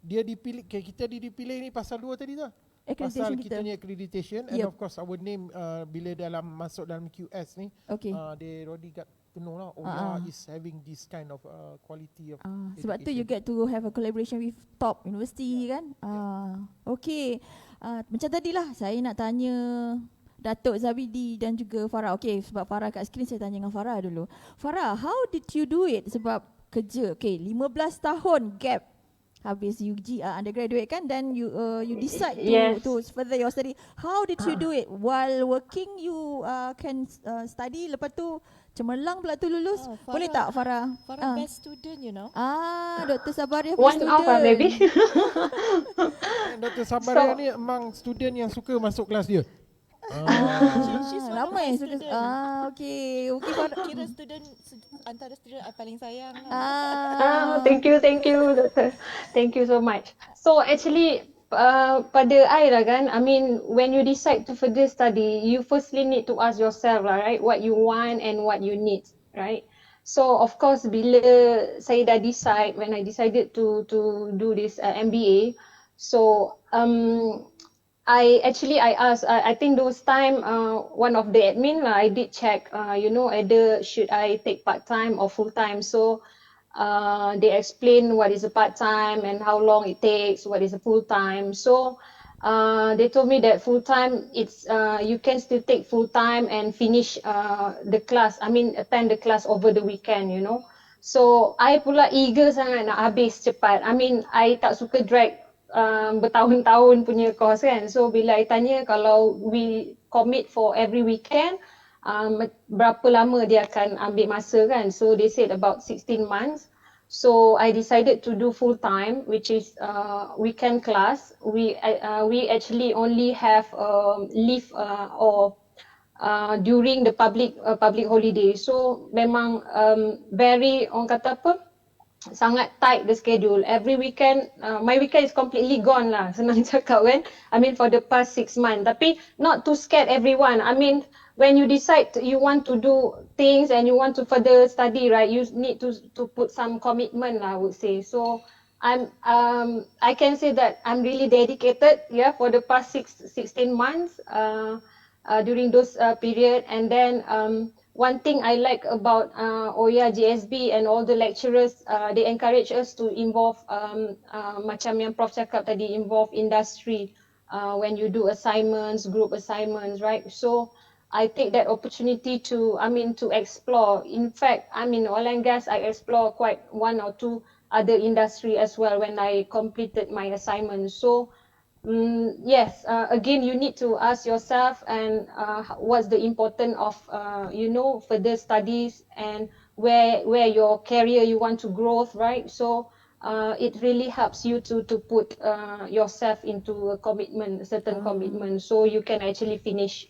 dia dipilih, kita dipilih ni pasal dua tadi tu. Pasal kita punya accreditation and of course our name bila masuk dalam QS ni, they already got to know lah, OYA is having this kind of quality of education. Sebab tu you get to have a collaboration with top university kan. Okay, macam tadilah saya nak tanya Datuk Zabidi dan juga Farah. Okay, sebab Farah kat skrin, saya tanya dengan Farah dulu. Farah, how did you do it? Sebab kerja, 15 tahun gap habis UG undergraduate kan, then you decide to further your study. How did you do it? While working you can study, lepas tu cemerlang pula tu lulus. Boleh tak Farah? Farah best student, you know. Dr. Sabaria One best student. off maybe. Dr. Sabaria ni memang student yang suka masuk kelas dia. She's ramai yang suka. Okay kira student antara student paling sayang. Thank you Doctor. Thank you so much. So actually pada I lah kan, I mean when you decide to further study, you firstly need to ask yourself lah, right, what you want and what you need, right? So of course bila saya dah decide, when I decided to do this MBA, so I asked, I think those time one of the admin I did check, either should I take part-time or full-time. So they explain what is a part-time and how long it takes, what is a full-time. So they told me that full-time, it's you can still take full-time and finish the class, attend the class over the weekend, you know. So I pula eager sangat nak habis cepat. I tak suka drag bertahun-tahun punya course kan. So bila I tanya kalau we commit for every weekend, berapa lama dia akan ambil masa kan. So they said about 16 months. So I decided to do full time, which is weekend class. We actually only have leave or during the public holiday. So memang very, orang kata apa, sangat tight the schedule. Every weekend, my weekend is completely gone lah, senang cakap kan. For the past 6 months. Tapi not to scare everyone. When you decide you want to do things and you want to further study, right, you need to put some commitment lah, I would say. So I can say that I'm really dedicated, for the past 16 months during those period. And then one thing I like about OYAGSB and all the lecturers, they encourage us to involve, macam yang Prof cakap tadi, involve industry when you do assignments, group assignments, right? So I take that opportunity to explore. In fact, oil and gas, I explore quite 1 or 2 other industry as well when I completed my assignment. So yes, again, you need to ask yourself and what's the importance of further studies and where your career you want to growth, right? So it really helps you to put yourself into a commitment, a certain commitment, so you can actually finish.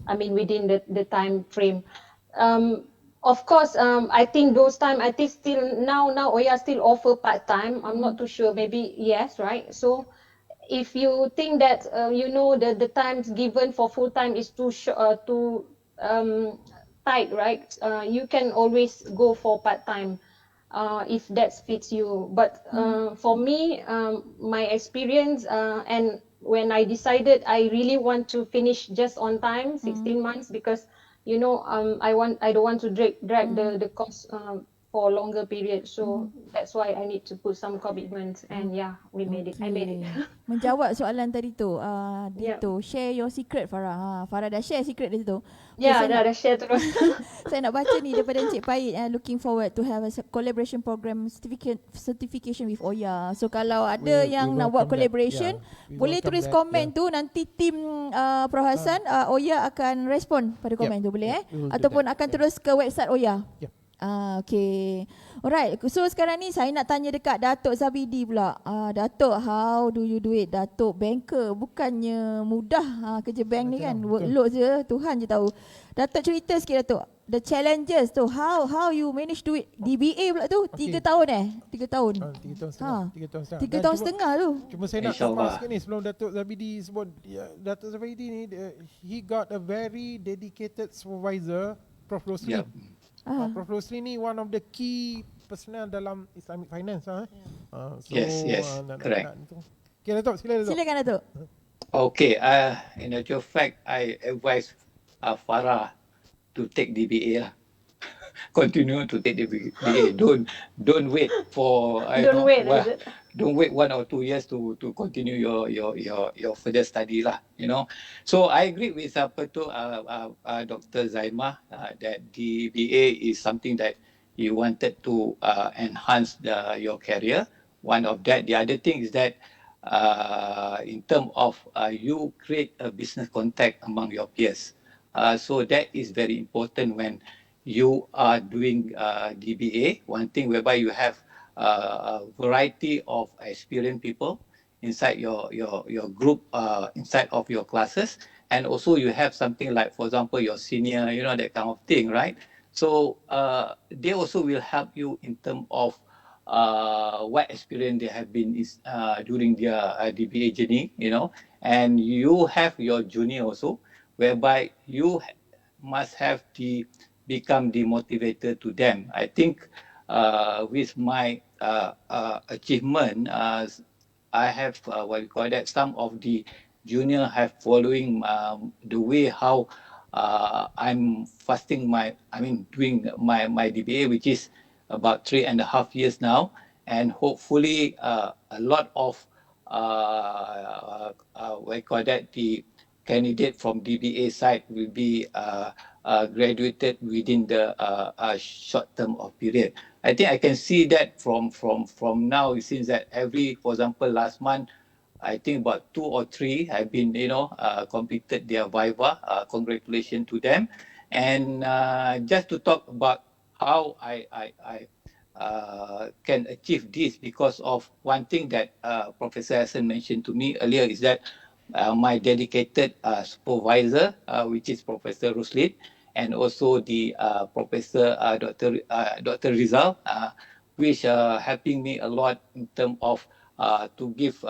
Within the time frame. Um, of course, I think those time, I think still now Oya still offer part time. I'm not too sure. Maybe yes, right? So if you think that the times given for full time is too um, tight, right? You can always go for part time if that fits you. But for me, my experience and when I decided I really want to finish just on time, 16 months, because I don't want to drag the course for a longer period. So that's why I need to put some commitments. And yeah, we made it. I made it. Menjawab soalan tadi tu, Yep. Dito, share your secret Farah. Farah dah share secret dia tu. Ya, saya nak dah share terus. saya nak baca ni daripada Encik Pait, looking forward to have a collaboration program certification with Oya. So kalau ada yang nak buat collaboration, boleh tulis komen tu, nanti tim Prof Hassan Oya akan respon pada komen tu, boleh ataupun akan terus ke website Oya. Okay. Alright. So sekarang ni saya nak tanya dekat Datuk Zabidi pula. Datuk, how do you do it? Datuk banker, bukannya mudah kerja bank ni kan. Workload je, Tuhan je tahu. Datuk cerita sikit Datuk. The challenges tu, how you manage do it? DBA pula tu, 3 tahun 3 tahun. 3 tahun setengah. 3 tahun setengah. 3 tahun setengah tu. Cuma saya nak tambah sikit ni sebelum Datuk Zabidi sebut. Datuk Zabidi ni, he got a very dedicated supervisor, Prof Rosli. Prof Rosli ni one of the key personnel dalam Islamic finance. Yes, correct. Okay, Datuk, silakan Datuk. Silakan Datuk. Okay, in actual fact, I advise Farah to take DBA lah. Continue to take DBA. Don't wait for don't wait 1 or 2 years to continue your further study lah. So I agree with Dr. Zaimah that DBA is something that you wanted to enhance your career. One of that. The other thing is that in terms of you create a business contact among your peers. So that is very important when you are doing DBA. One thing whereby you have a variety of experienced people inside your group, inside of your classes, and also you have something like, for example, your senior, that kind of thing, right? So they also will help you in terms of what experience they have been during their DBA journey, and you have your junior also, whereby you must have become the motivator to them. I think with my achievement, I have some of the junior have following the way how I'm doing my DBA, which is about 3.5 years now, and hopefully a lot of the candidate from DBA side will be graduated within the short term of period. I think I can see that from now. It seems that for example, last month, I think about 2 or 3 have been, completed their Viva. Congratulations to them. And just to talk about how I can achieve this, because of one thing that Professor Hassan mentioned to me earlier, is that my dedicated supervisor, which is Professor Ruslid, and also the Professor Dr. Rizal, which helping me a lot in terms of to give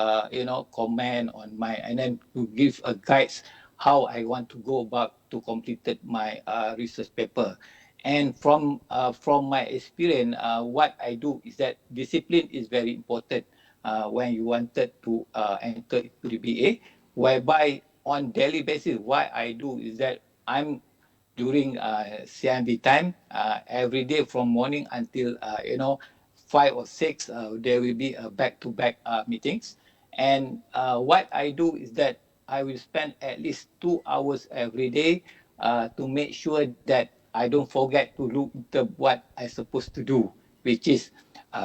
comment on and then to give guides how I want to go about to complete my research paper. And from my experience, what I do is that discipline is very important when you wanted to enter into the BA, whereby on daily basis, what I do is that I'm during CMB time, every day from morning until 5 or 6, there will be back-to-back meetings. And what I do is that I will spend at least 2 hours every day to make sure that I don't forget to look into what I'm supposed to do, which is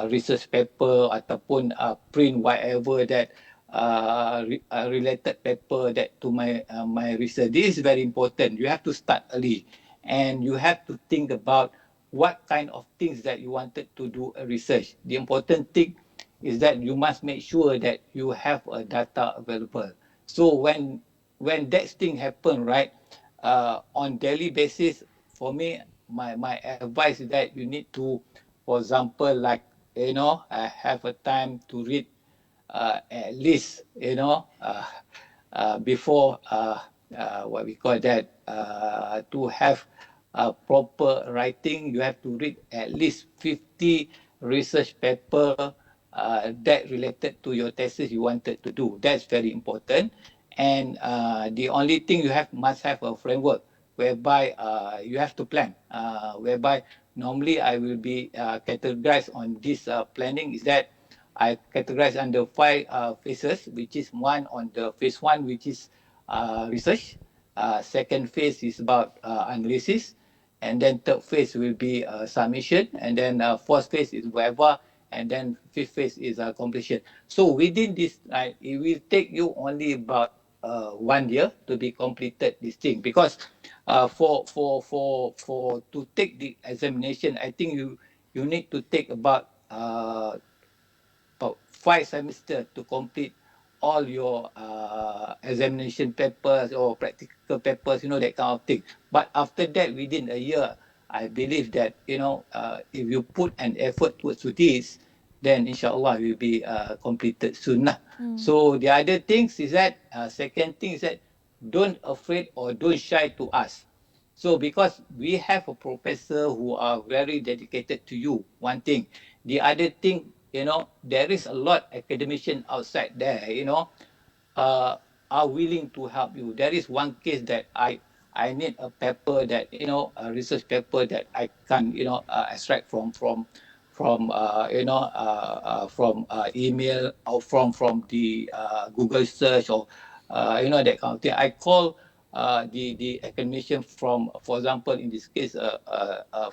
research paper ataupun print whatever that related paper that to my research. This is very important. You have to start early, and you have to think about what kind of things that you wanted to do a research. The important thing is that you must make sure that you have a data available. So when that thing happen, right, on daily basis, for me, my advice is that you need to, for example, like, have a time to read at least, before what we call that, to have proper writing, you have to read at least 50 research paper that related to your thesis you wanted to do. That's very important. And the only thing you must have a framework whereby you have to plan, whereby normally I will be categorized on this planning is that I categorize under 5 phases, which is one on the phase 1, which is research. Second phase is about analysis, and then third phase will be submission, and then fourth phase is whatever, and then fifth phase is completion. So within this, it will take you only about 1 year to be completed this thing, because for to take the examination, I think you need to take about 5 semesters to complete all your examination papers or practical papers, that kind of thing. But after that, within a year, I believe that, if you put an effort towards this, then inshallah will be completed soon. So the other things is that, second thing is that, don't afraid or don't shy to ask. So because we have a professor who are very dedicated to you, one thing. The other thing, there is a lot academician outside there, are willing to help you. There is one case that I need a paper that, a research paper that I can, extract from email or from the Google search, or that kind of thing. I call the academician from, for example, in this case,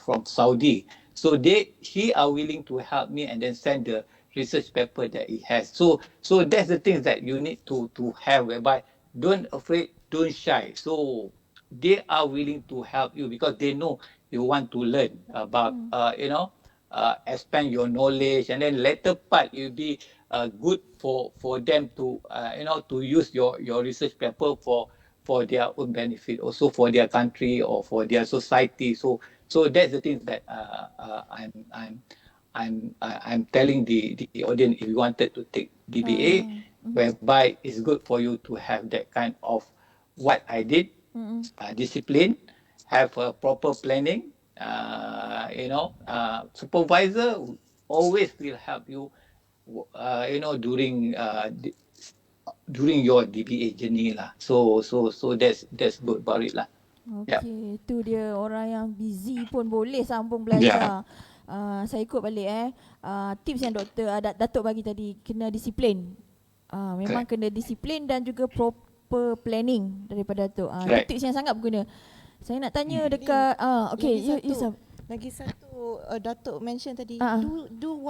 from Saudi. So he are willing to help me and then send the research paper that he has. So that's the things that you need to have, whereby don't afraid, don't shy. So they are willing to help you because they know you want to learn about, expand your knowledge, and then later part you'll be good for them to, to use your research paper for their own benefit, also for their country or for their society. So that's the things that I'm telling the audience, if you wanted to take DBA, whereby it's good for you to have that kind of what I did, discipline, have a proper planning. Supervisor always will help you, during your DBA journey lah. So that's good about it lah. Okey, tu dia orang yang busy pun boleh sambung belajar. Saya ikut balik tips yang Datuk bagi tadi, kena disiplin. Memang kena disiplin dan juga proper planning daripada Datuk. Itu tips yang sangat berguna. Saya nak tanya dekat lagi satu Datuk mention tadi, do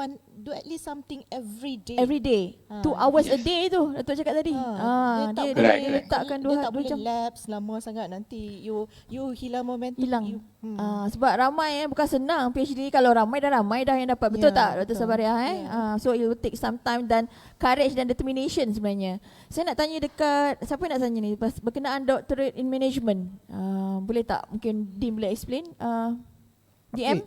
at least something every day. Every day. 2 hours a day tu Datuk cakap tadi. Dia letakkan 2 jam. Tak boleh lapse lama sangat, nanti you hilang momentum. Sebab ramai bukan senang PhD, kalau ramai dah yang dapat. Betul tak Dr. Sabariah? So it will take some time dan courage dan determination sebenarnya. Saya nak tanya dekat, siapa nak tanya ni berkenaan doctorate in management. Boleh tak mungkin Dean boleh explain? DM?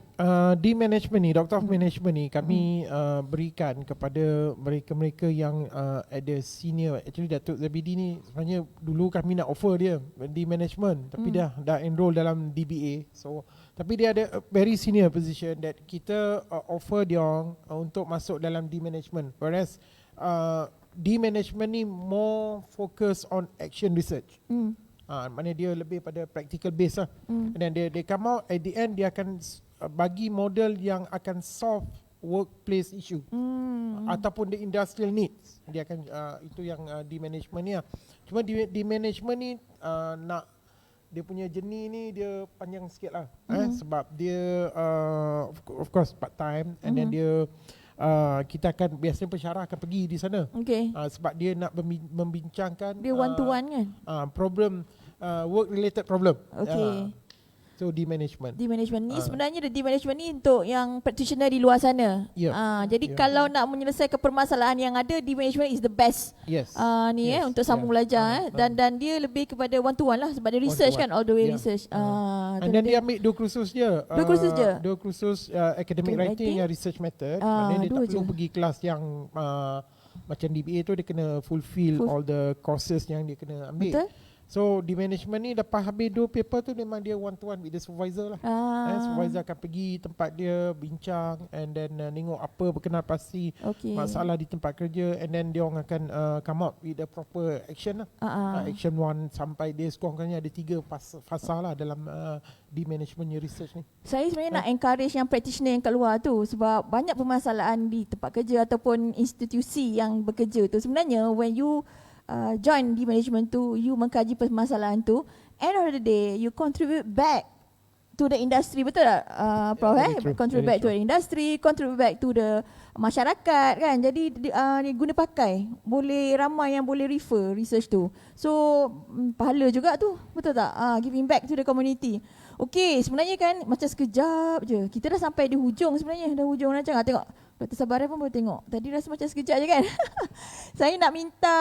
Di management ni, Doctor of Management ni kami berikan kepada mereka-mereka yang ada senior. Actually Datuk Zabidi ni sebenarnya dulu kami nak offer dia di management, tapi dah enroll dalam DBA. So tapi dia ada very senior position that kita offer dia untuk masuk dalam di management. Whereas di management ni more focus on action research. Maknanya dia lebih pada practical base lah. And then they come out at the end, dia akan bagi model yang akan solve workplace issue ataupun the industrial needs. Dia akan itu yang di management ni lah. Cuma di management ni nak dia punya journey ni dia panjang sikit lah. Sebab dia of course part time, and then dia kita akan biasanya pensyarah akan pergi di sana. Okay. Sebab dia nak membincangkan Dia one to one kan? Problem, work related problem. Okay. So di management. Di management ni sebenarnya di management ni untuk yang practitioner di luar sana. Jadi kalau nak menyelesaikan permasalahan yang ada, di management is the best. Yes. Untuk sambung belajar dan dia lebih kepada one to one lah sebab dia research kan, all the way research. And then dia ambil 2 kursus je. 2 kursus je. 2 kursus academic writing and research method. Maknanya dia tak perlu pergi kelas yang macam DBA tu, dia kena fulfill all the courses yang dia kena ambil. Betul. So di management ni lepas habis 2 paper tu memang dia one to one with the supervisor lah. Supervisor akan pergi tempat dia, bincang and then tengok apa berkenaan pasti masalah di tempat kerja, and then dia orang akan come up with the proper action lah. Action 1 sampai dia sekurang-kurangnya ada 3 fasa lah dalam di management research ni. Saya sebenarnya nak encourage yang practitioner yang kat luar tu, sebab banyak permasalahan di tempat kerja ataupun institusi yang bekerja tu sebenarnya when you join di management tu, you mengkaji permasalahan tu, end of the day you contribute back to the industry, betul tak Prof? Contribute back to the industry, contribute back to the masyarakat kan. Jadi guna pakai, boleh ramai yang boleh refer research tu. So pahala juga tu, betul tak? Giving back to the community. Okay, sebenarnya kan macam sekejap je kita dah sampai di hujung sebenarnya, dah hujung rancang. Tengok Dr. Sabarah pun boleh tengok. Tadi rasa macam sekejap je kan. Saya nak minta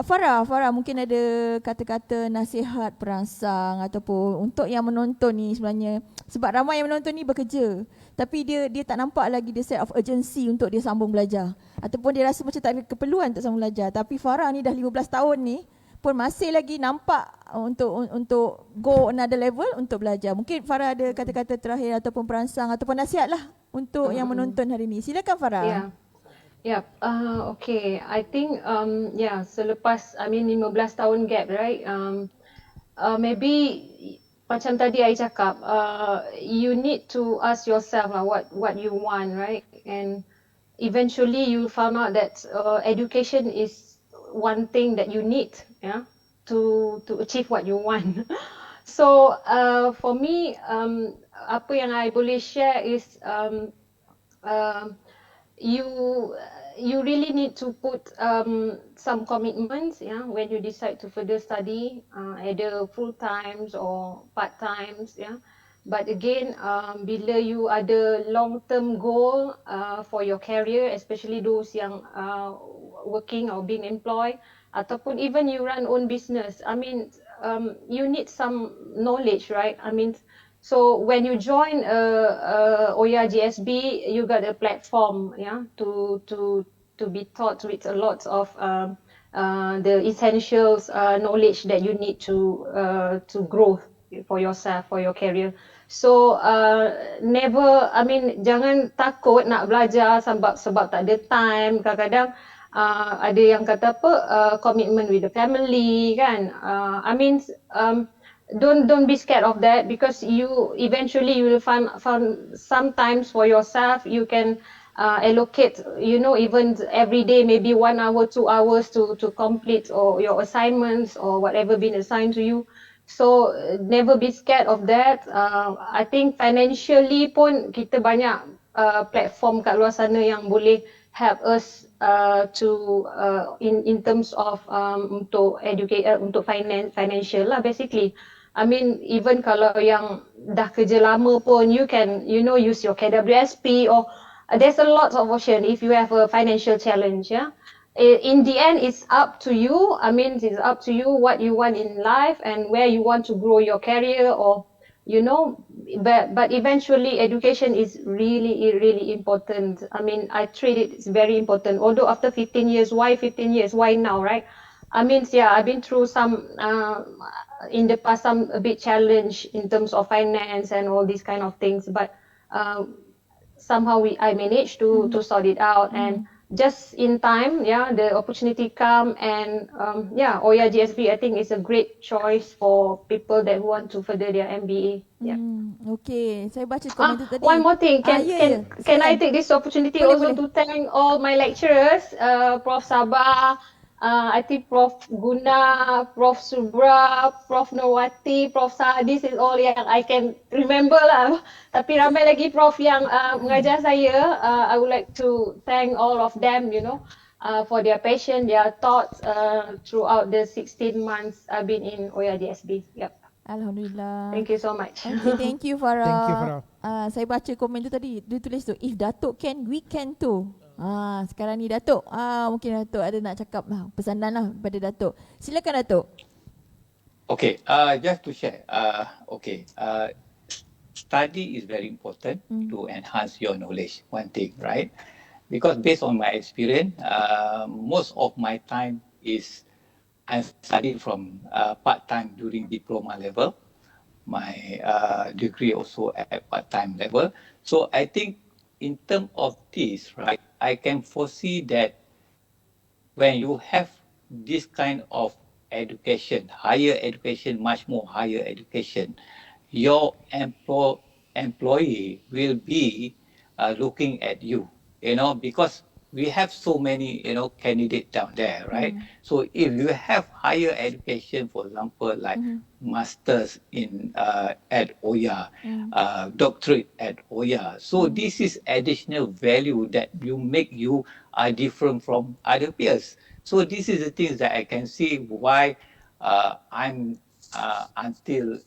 Farah mungkin ada kata-kata nasihat perangsang ataupun untuk yang menonton ni sebenarnya. Sebab ramai yang menonton ni bekerja, tapi dia tak nampak lagi dia set of urgency untuk dia sambung belajar. Ataupun dia rasa macam tak ada keperluan untuk sambung belajar. Tapi Farah ni dah 15 tahun ni pun masih lagi nampak untuk go another level untuk belajar. Mungkin Farah ada kata-kata terakhir ataupun perangsang ataupun nasihat lah untuk yang menonton hari ni. Silakan Farah. Okay. I think selepas 15 tahun gap, right? Maybe macam tadi I cakap, you need to ask yourself what you want, right? And eventually you found out that education is one thing that you need, to achieve what you want. So for me, apa yang I boleh share is you really need to put some commitments, when you decide to further study, either full times or part times, But again, bila you ada long term goal for your career, especially those yang working or being employed, ataupun even you run own business, you need some knowledge, right? So when you join OYAGSB, you got a platform, to be taught with a lot of the essentials knowledge that you need to grow for yourself, for your career. So jangan takut nak belajar sebab tak ada time. Kadang-kadang ada yang kata commitment with the family kan. Don't be scared of that, because you eventually will find sometimes for yourself you can allocate, even every day maybe 1 hour, 2 hours to complete or your assignments or whatever been assigned to you. So never be scared of that. I think financially pun kita banyak platform kat luar sana yang boleh help us in terms of untuk educate, untuk financial lah basically. Even kalau yang dah kerja lama pun, you can use your KWSP, or there's a lot of option if you have a financial challenge. In the end, it's up to you. It's up to you what you want in life and where you want to grow your career, or but eventually education is really, really important. I treat it as very important. Although after 15 years, why 15 years? Why now, right? I've been through some, in the past, some a bit challenge in terms of finance and all these kind of things. But somehow I managed to sort it out, and just in time, the opportunity come, and OYAGSB I think is a great choice for people that want to further their MBA. Okay, saya baca komen tu tadi. One more thing, can I take this opportunity to thank all my lecturers, Prof Sabah, I think Prof Guna, Prof Subra, Prof Nurwati, Prof Sah, this is all yang I can remember lah. Tapi ramai lagi Prof yang mengajar saya. I would like to thank all of them, for their passion, their thoughts throughout the 16 months I've been in OYAGSB. Yep. Alhamdulillah. Thank you so much. Okay, thank you Farah. Thank you, Farah. Saya baca komen tu tadi, dia tulis tu, if Datuk can, we can too. Sekarang ni Datuk, mungkin Datuk ada nak cakap pesanan lah pada Datuk. Silakan Datuk. Okay, just to share. Study is very important to enhance your knowledge. One thing, right? Because based on my experience, most of my time is I studied from part-time during diploma level. My degree also at part-time level. So I think in terms of this, right, I can foresee that when you have this kind of education, higher education, much more higher education, your employee will be looking at you, because we have so many, candidates down there, right? So if you have higher education, for example, like masters in at OYA, doctorate at OYA, so this is additional value that make you different from other peers. So this is the things that I can see why I'm until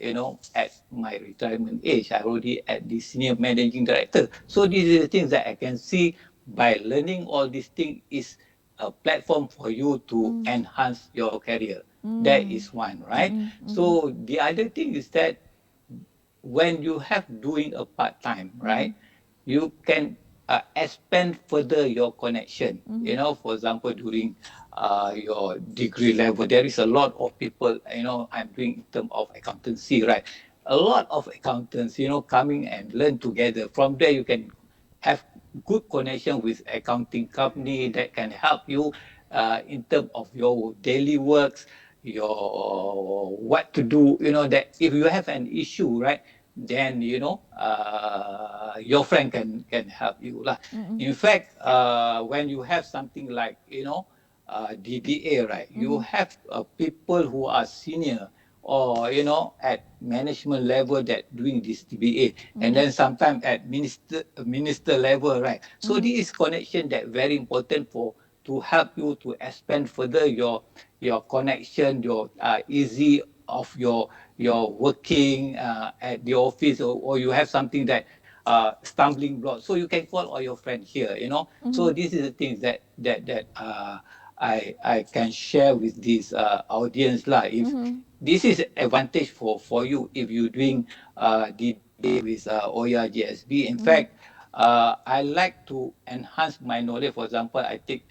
at my retirement age, I already at the senior managing director. So these are the things that I can see by learning all these things is a platform for you to enhance your career. That is one, right? So the other thing is that when you have doing a part-time, right, you can expand further your connection. For example, during your degree level, there is a lot of people, I'm doing in terms of accountancy, right? A lot of accountants, coming and learn together. From there, you can have good connection with accounting company that can help you in terms of your daily works, your what to do, that if you have an issue, right, then your friend can help you lah. In fact, when you have something like DBA, right, you have people who are senior or at management level that doing this DBA, and then sometimes at minister level, right? So this is connection that very important to help you to expand further your connection, your easy of your working at the office, or you have something that stumbling block, so you can call all your friends here. So this is the things that I can share with this audience lah. If this is advantage for you if you doing DBA with OYAGSB. In fact, I like to enhance my knowledge. For example, I take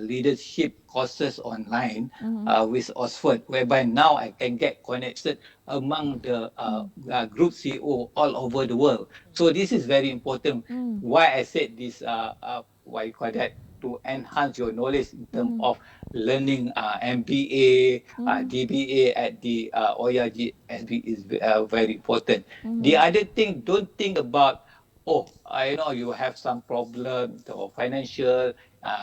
leadership courses online with Oxford, whereby now I can get connected among the group CEO all over the world. So this is very important. Why I said this, what you call that, to enhance your knowledge in terms of learning MBA, DBA at the OYAGSB is very important. The other thing, don't think about, you have some problem or financial,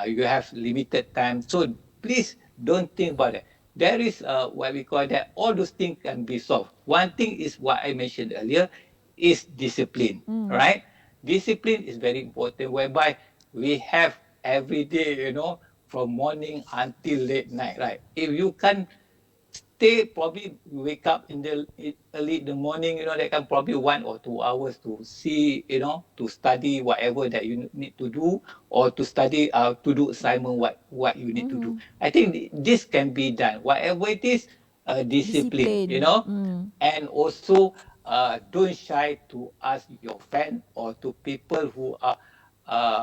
you have limited time. So please don't think about it. There is what we call that, all those things can be solved. One thing is what I mentioned earlier, is discipline, right? Discipline is very important, whereby we have every day, from morning until late night, right? If you can stay, probably wake up in the early in the morning, that can probably 1 or 2 hours to see, to study whatever that you need to do, or to study, to do assignment, what you need to do. I think this can be done. Whatever it is, discipline, and also don't shy to ask your friend or to people who are,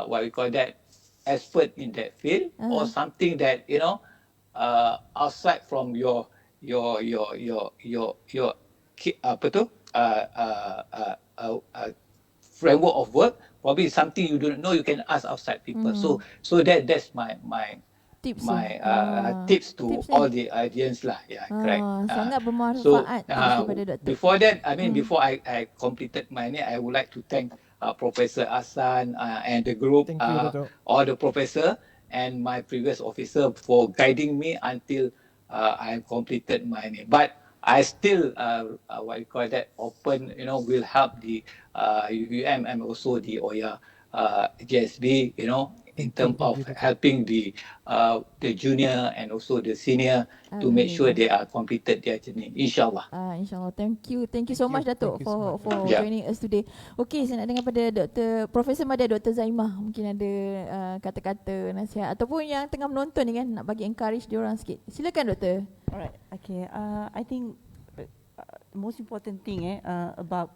what we call that, expert in that field, or something that outside from your framework of work. Probably something you don't know, you can ask outside people. So that's my Tips tips to all the audience lah. Yeah, correct. Sangat bermanfaat So daripada doktor. before that, before I completed my name, I would like to thank Professor Hassan and the group, Thank you, Dato'. all the professor. and my previous officer for guiding me until I completed my name. But I still, what you call that, open, will help the UUM and also the OYAGSB, in terms of helping the junior and also the senior to make sure they are completed their journey. Inshallah. InsyaAllah. Thank you so much Datuk for Yeah. joining us today. Okey, saya nak dengar pada Profesor Madya Dr. Zaimah. Mungkin ada kata-kata nasihat ataupun yang tengah menonton ni kan, nak bagi encourage dia orang sikit. Silakan Doktor. Alright, okay. I think the most important thing about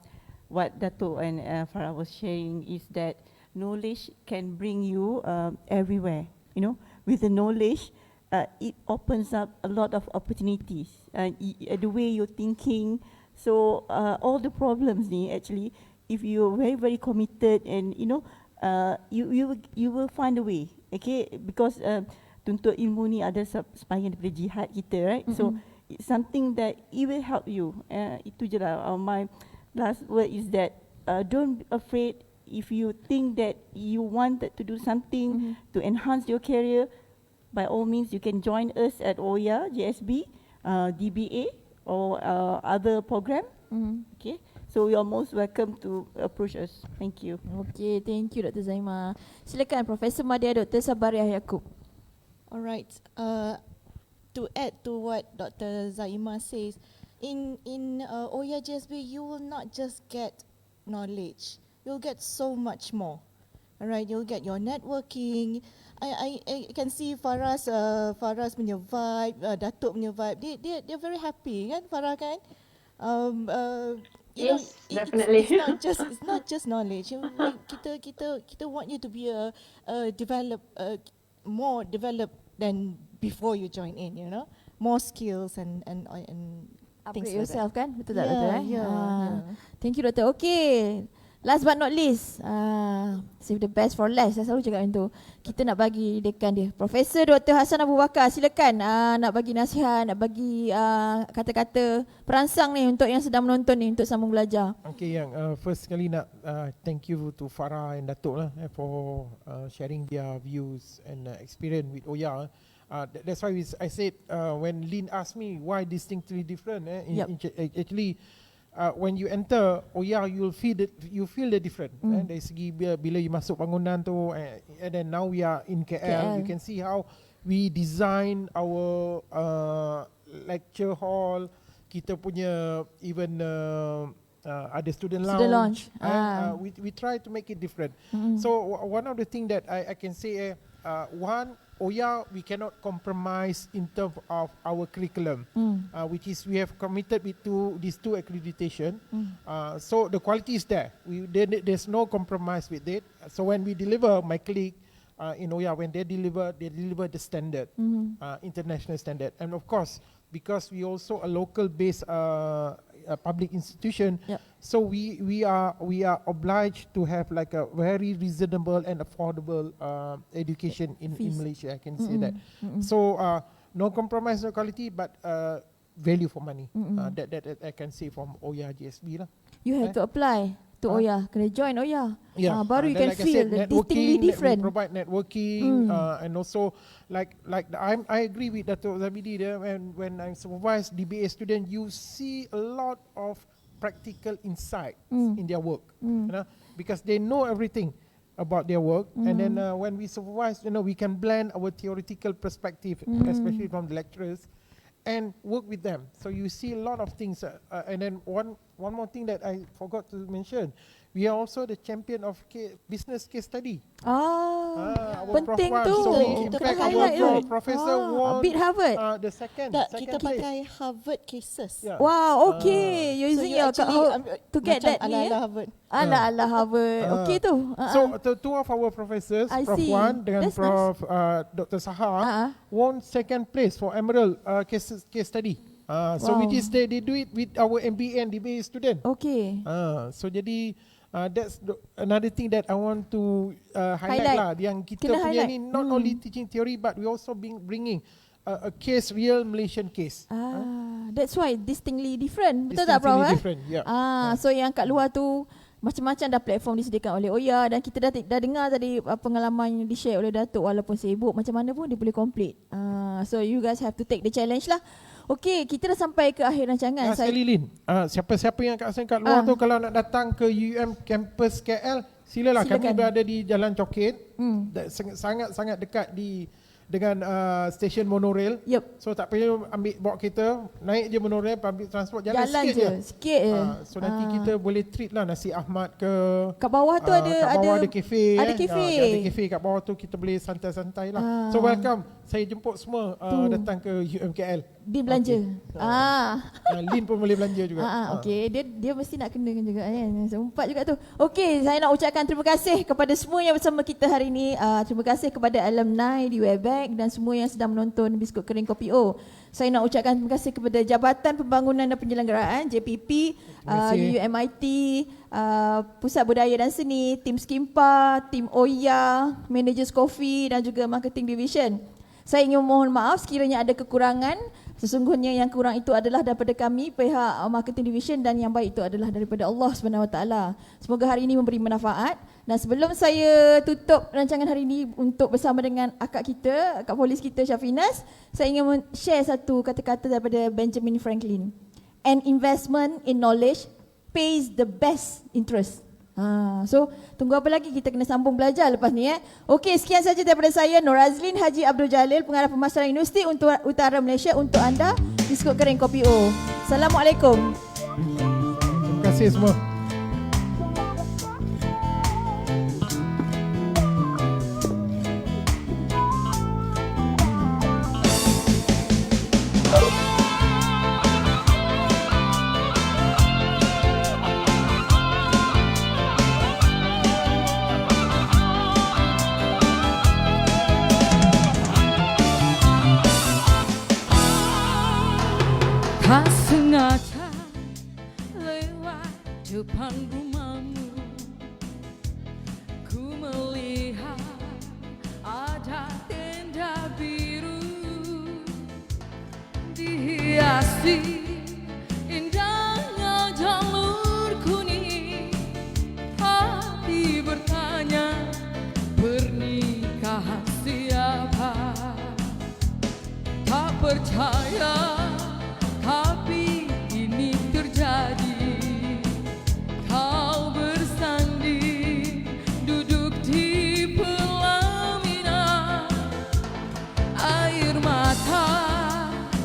what Datuk and Farah was sharing is that knowledge can bring you everywhere. With the knowledge, it opens up a lot of opportunities. The way you're thinking, so all the problems actually, if you're very very committed and you will find a way. Okay, because tuntut ilmu ni ada sebahagian daripada jihad kita, right? So it's something that it will help you. Itu je lah. My last word is that don't be afraid. If you think that you wanted to do something to enhance your career, by all means you can join us at OYAGSB, DBA or other program. Okay, so you are most welcome to approach us. Thank you. Okay, thank you Dr. Zaimah. Silakan Profesor Madya Dr. Sabariah Yaakob. Alright, to add to what Dr. Zaimah says, in OYAGSB you will not just get knowledge, you'll get so much more. Alright, you'll get your networking. I can see Farah's punya vibe, Datuk punya vibe. They're very happy kan, Farah kan? Yes, definitely. It's not just knowledge. Kita want you to be more developed than before you join in. More skills and Upgrade things yourself like that. kan? Betul tak Doktor? Yeah. Thank you Doktor. Okay, last but not least, save the best for last. Saya selalu cakap macam tu. Kita nak bagi dekan dia, Profesor Dr. Hassan Abu Bakar. Silakan nak bagi nasihat, nak bagi kata-kata perangsang ni untuk yang sedang menonton ni untuk sambung belajar. Okay, yang first sekali nak thank you to Farah and Datuk lah for sharing their views and experience with OYA. That's why I said when Lynn asked me why distinctly different, actually when you enter OYA you feel the different. Dari segi bila you masuk bangunan tu, and then now we are in KL, you can see how we design our lecture hall, kita punya even ada student lounge. We try to make it different. So one of the thing that I can say, one, OYA we cannot compromise in terms of our curriculum, which is we have committed with these two accreditation. So the quality is there. There's no compromise with it. So when we deliver, my colleague in OYA, when they deliver the standard, international standard. And of course, because we also a local based public institution, so we are obliged to have like a very reasonable and affordable education in Malaysia. I can say that. So no compromise, no quality, but value for money. That I can say from OYAGSB lah. You have to apply to OYA, kena join OYA. Baru you can like feel the distinctly different. We provide networking and also like I agree with Dato' Zabidi there. When I supervise DBA student, you see a lot of practical insight in their work, because they know everything about their work, and then when we supervise, we can blend our theoretical perspective, especially from the lecturers, and work with them. So you see a lot of things. And then one more thing that I forgot to mention, we are also the champion of business case study. Penting tu. So in fact our professor won beat Harvard. The second Kita pakai Harvard cases. Wow, okay. You're using your to get that ni. Ala Harvard. Ala Harvard. Okay tu. So two of our professors, Prof. Wan dengan Prof. Dr. Saha, won second place for Emerald case study. So which is they do it with our MBA and DBA student. Okay. So jadi that's another thing that I want to highlight lah. Yang kita punya ni not only teaching theory, but we also bringing a case, real Malaysian case. That's why distinctly different. Betul tak, Prof? Different, yeah. So yang kat luar tu Macam-macam dah platform disediakan oleh OYA dan kita dah dengar tadi pengalaman yang di-share oleh Datuk walaupun sibuk macam mana pun dia boleh complete. So you guys have to take the challenge lah. Okey, kita dah sampai ke akhir rancangan. Sekali Lin, siapa-siapa yang kat luar tu kalau nak datang ke UUM Campus KL, silalah. Silakan. Kami berada di Jalan Coket, sangat-sangat dekat dengan stesen monorail. Yep. So tak payah bawa kereta, naik je monorail, public transport, jalan sikit je. Sikit je. So nanti kita boleh treat lah nasi Ahmad ke. Kat bawah tu kat bawah ada kafe. Ada kafe. Ada kafe kat bawah tu, kita boleh santai-santai lah. So welcome. Saya jemput semua datang ke UUM KL. Dia belanja. Lin pun boleh belanja juga. Okey, dia mesti nak kenakan juga kan. Sempat juga tu. Okey, saya nak ucapkan terima kasih kepada semua yang bersama kita hari ini. Terima kasih kepada alumni di Webex dan semua yang sedang menonton Biskut Kering Kopi O. Saya nak ucapkan terima kasih kepada Jabatan Pembangunan dan Penyelenggaraan JPP, UUMIT, Pusat Budaya dan Seni, tim Skimpa, tim OYA, Managers Kopi dan juga Marketing Division. Saya ingin mohon maaf sekiranya ada kekurangan. Sesungguhnya yang kurang itu adalah daripada kami pihak Marketing Division dan yang baik itu adalah daripada Allah SWT. Semoga hari ini memberi manfaat. Dan sebelum saya tutup rancangan hari ini untuk bersama dengan akak kita, akak polis kita Syafinas, saya ingin share satu kata-kata daripada Benjamin Franklin. An investment in knowledge pays the best interest. So tunggu apa lagi, kita kena sambung belajar lepas ni. Okey, sekian saja daripada saya Nur Azlin Haji Abdul Jalil, Pengarah Pemasaran Universiti untuk Utara Malaysia, untuk anda Biskut Kering Kopi O. Assalamualaikum. Terima kasih semua. Tak sengaja lewat depan rumahmu, ku melihat ada tenda biru dihiasi indahnya jalur kuning. Hati bertanya, pernikahan siapa? Tak percaya, tapi ini terjadi. Kau bersanding duduk di pelaminan, air mata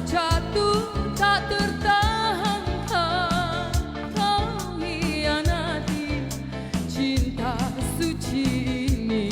jatuh tak tertahankan. Kau hianati cinta suci ini.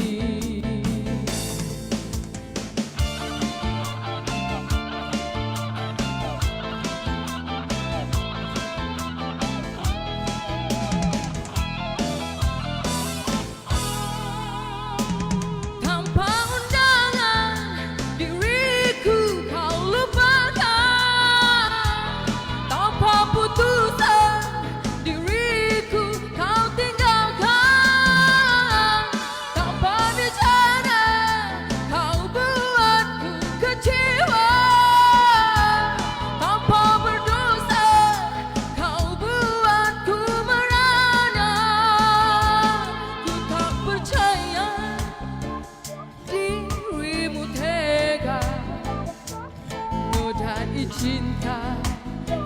Cinta,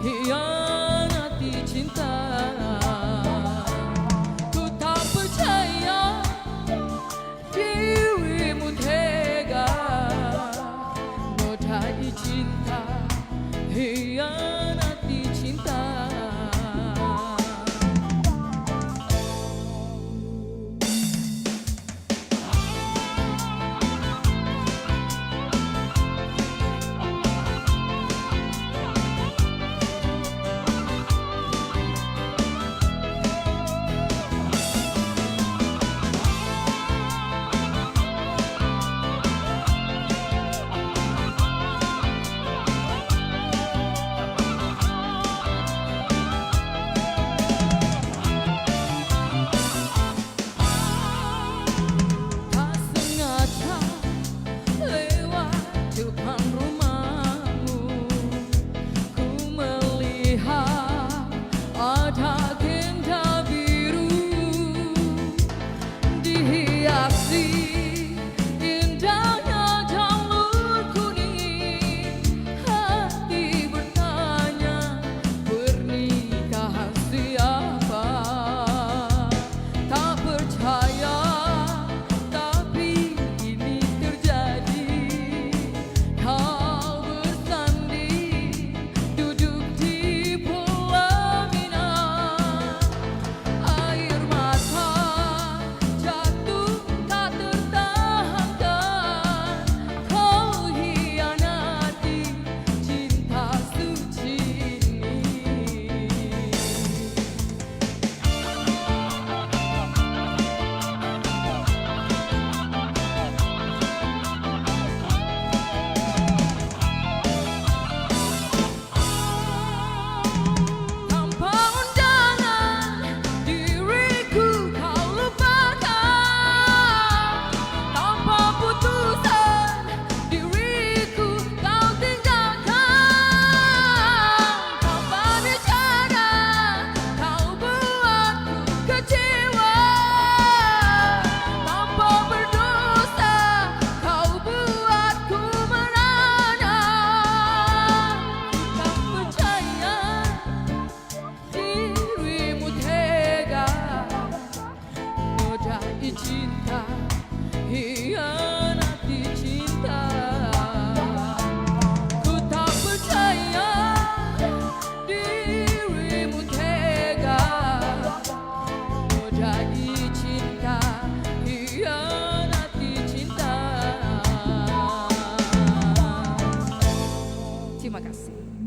hianati cinta. Ku tak percaya dirimu tega, nodai cinta, hianati cinta. kasih.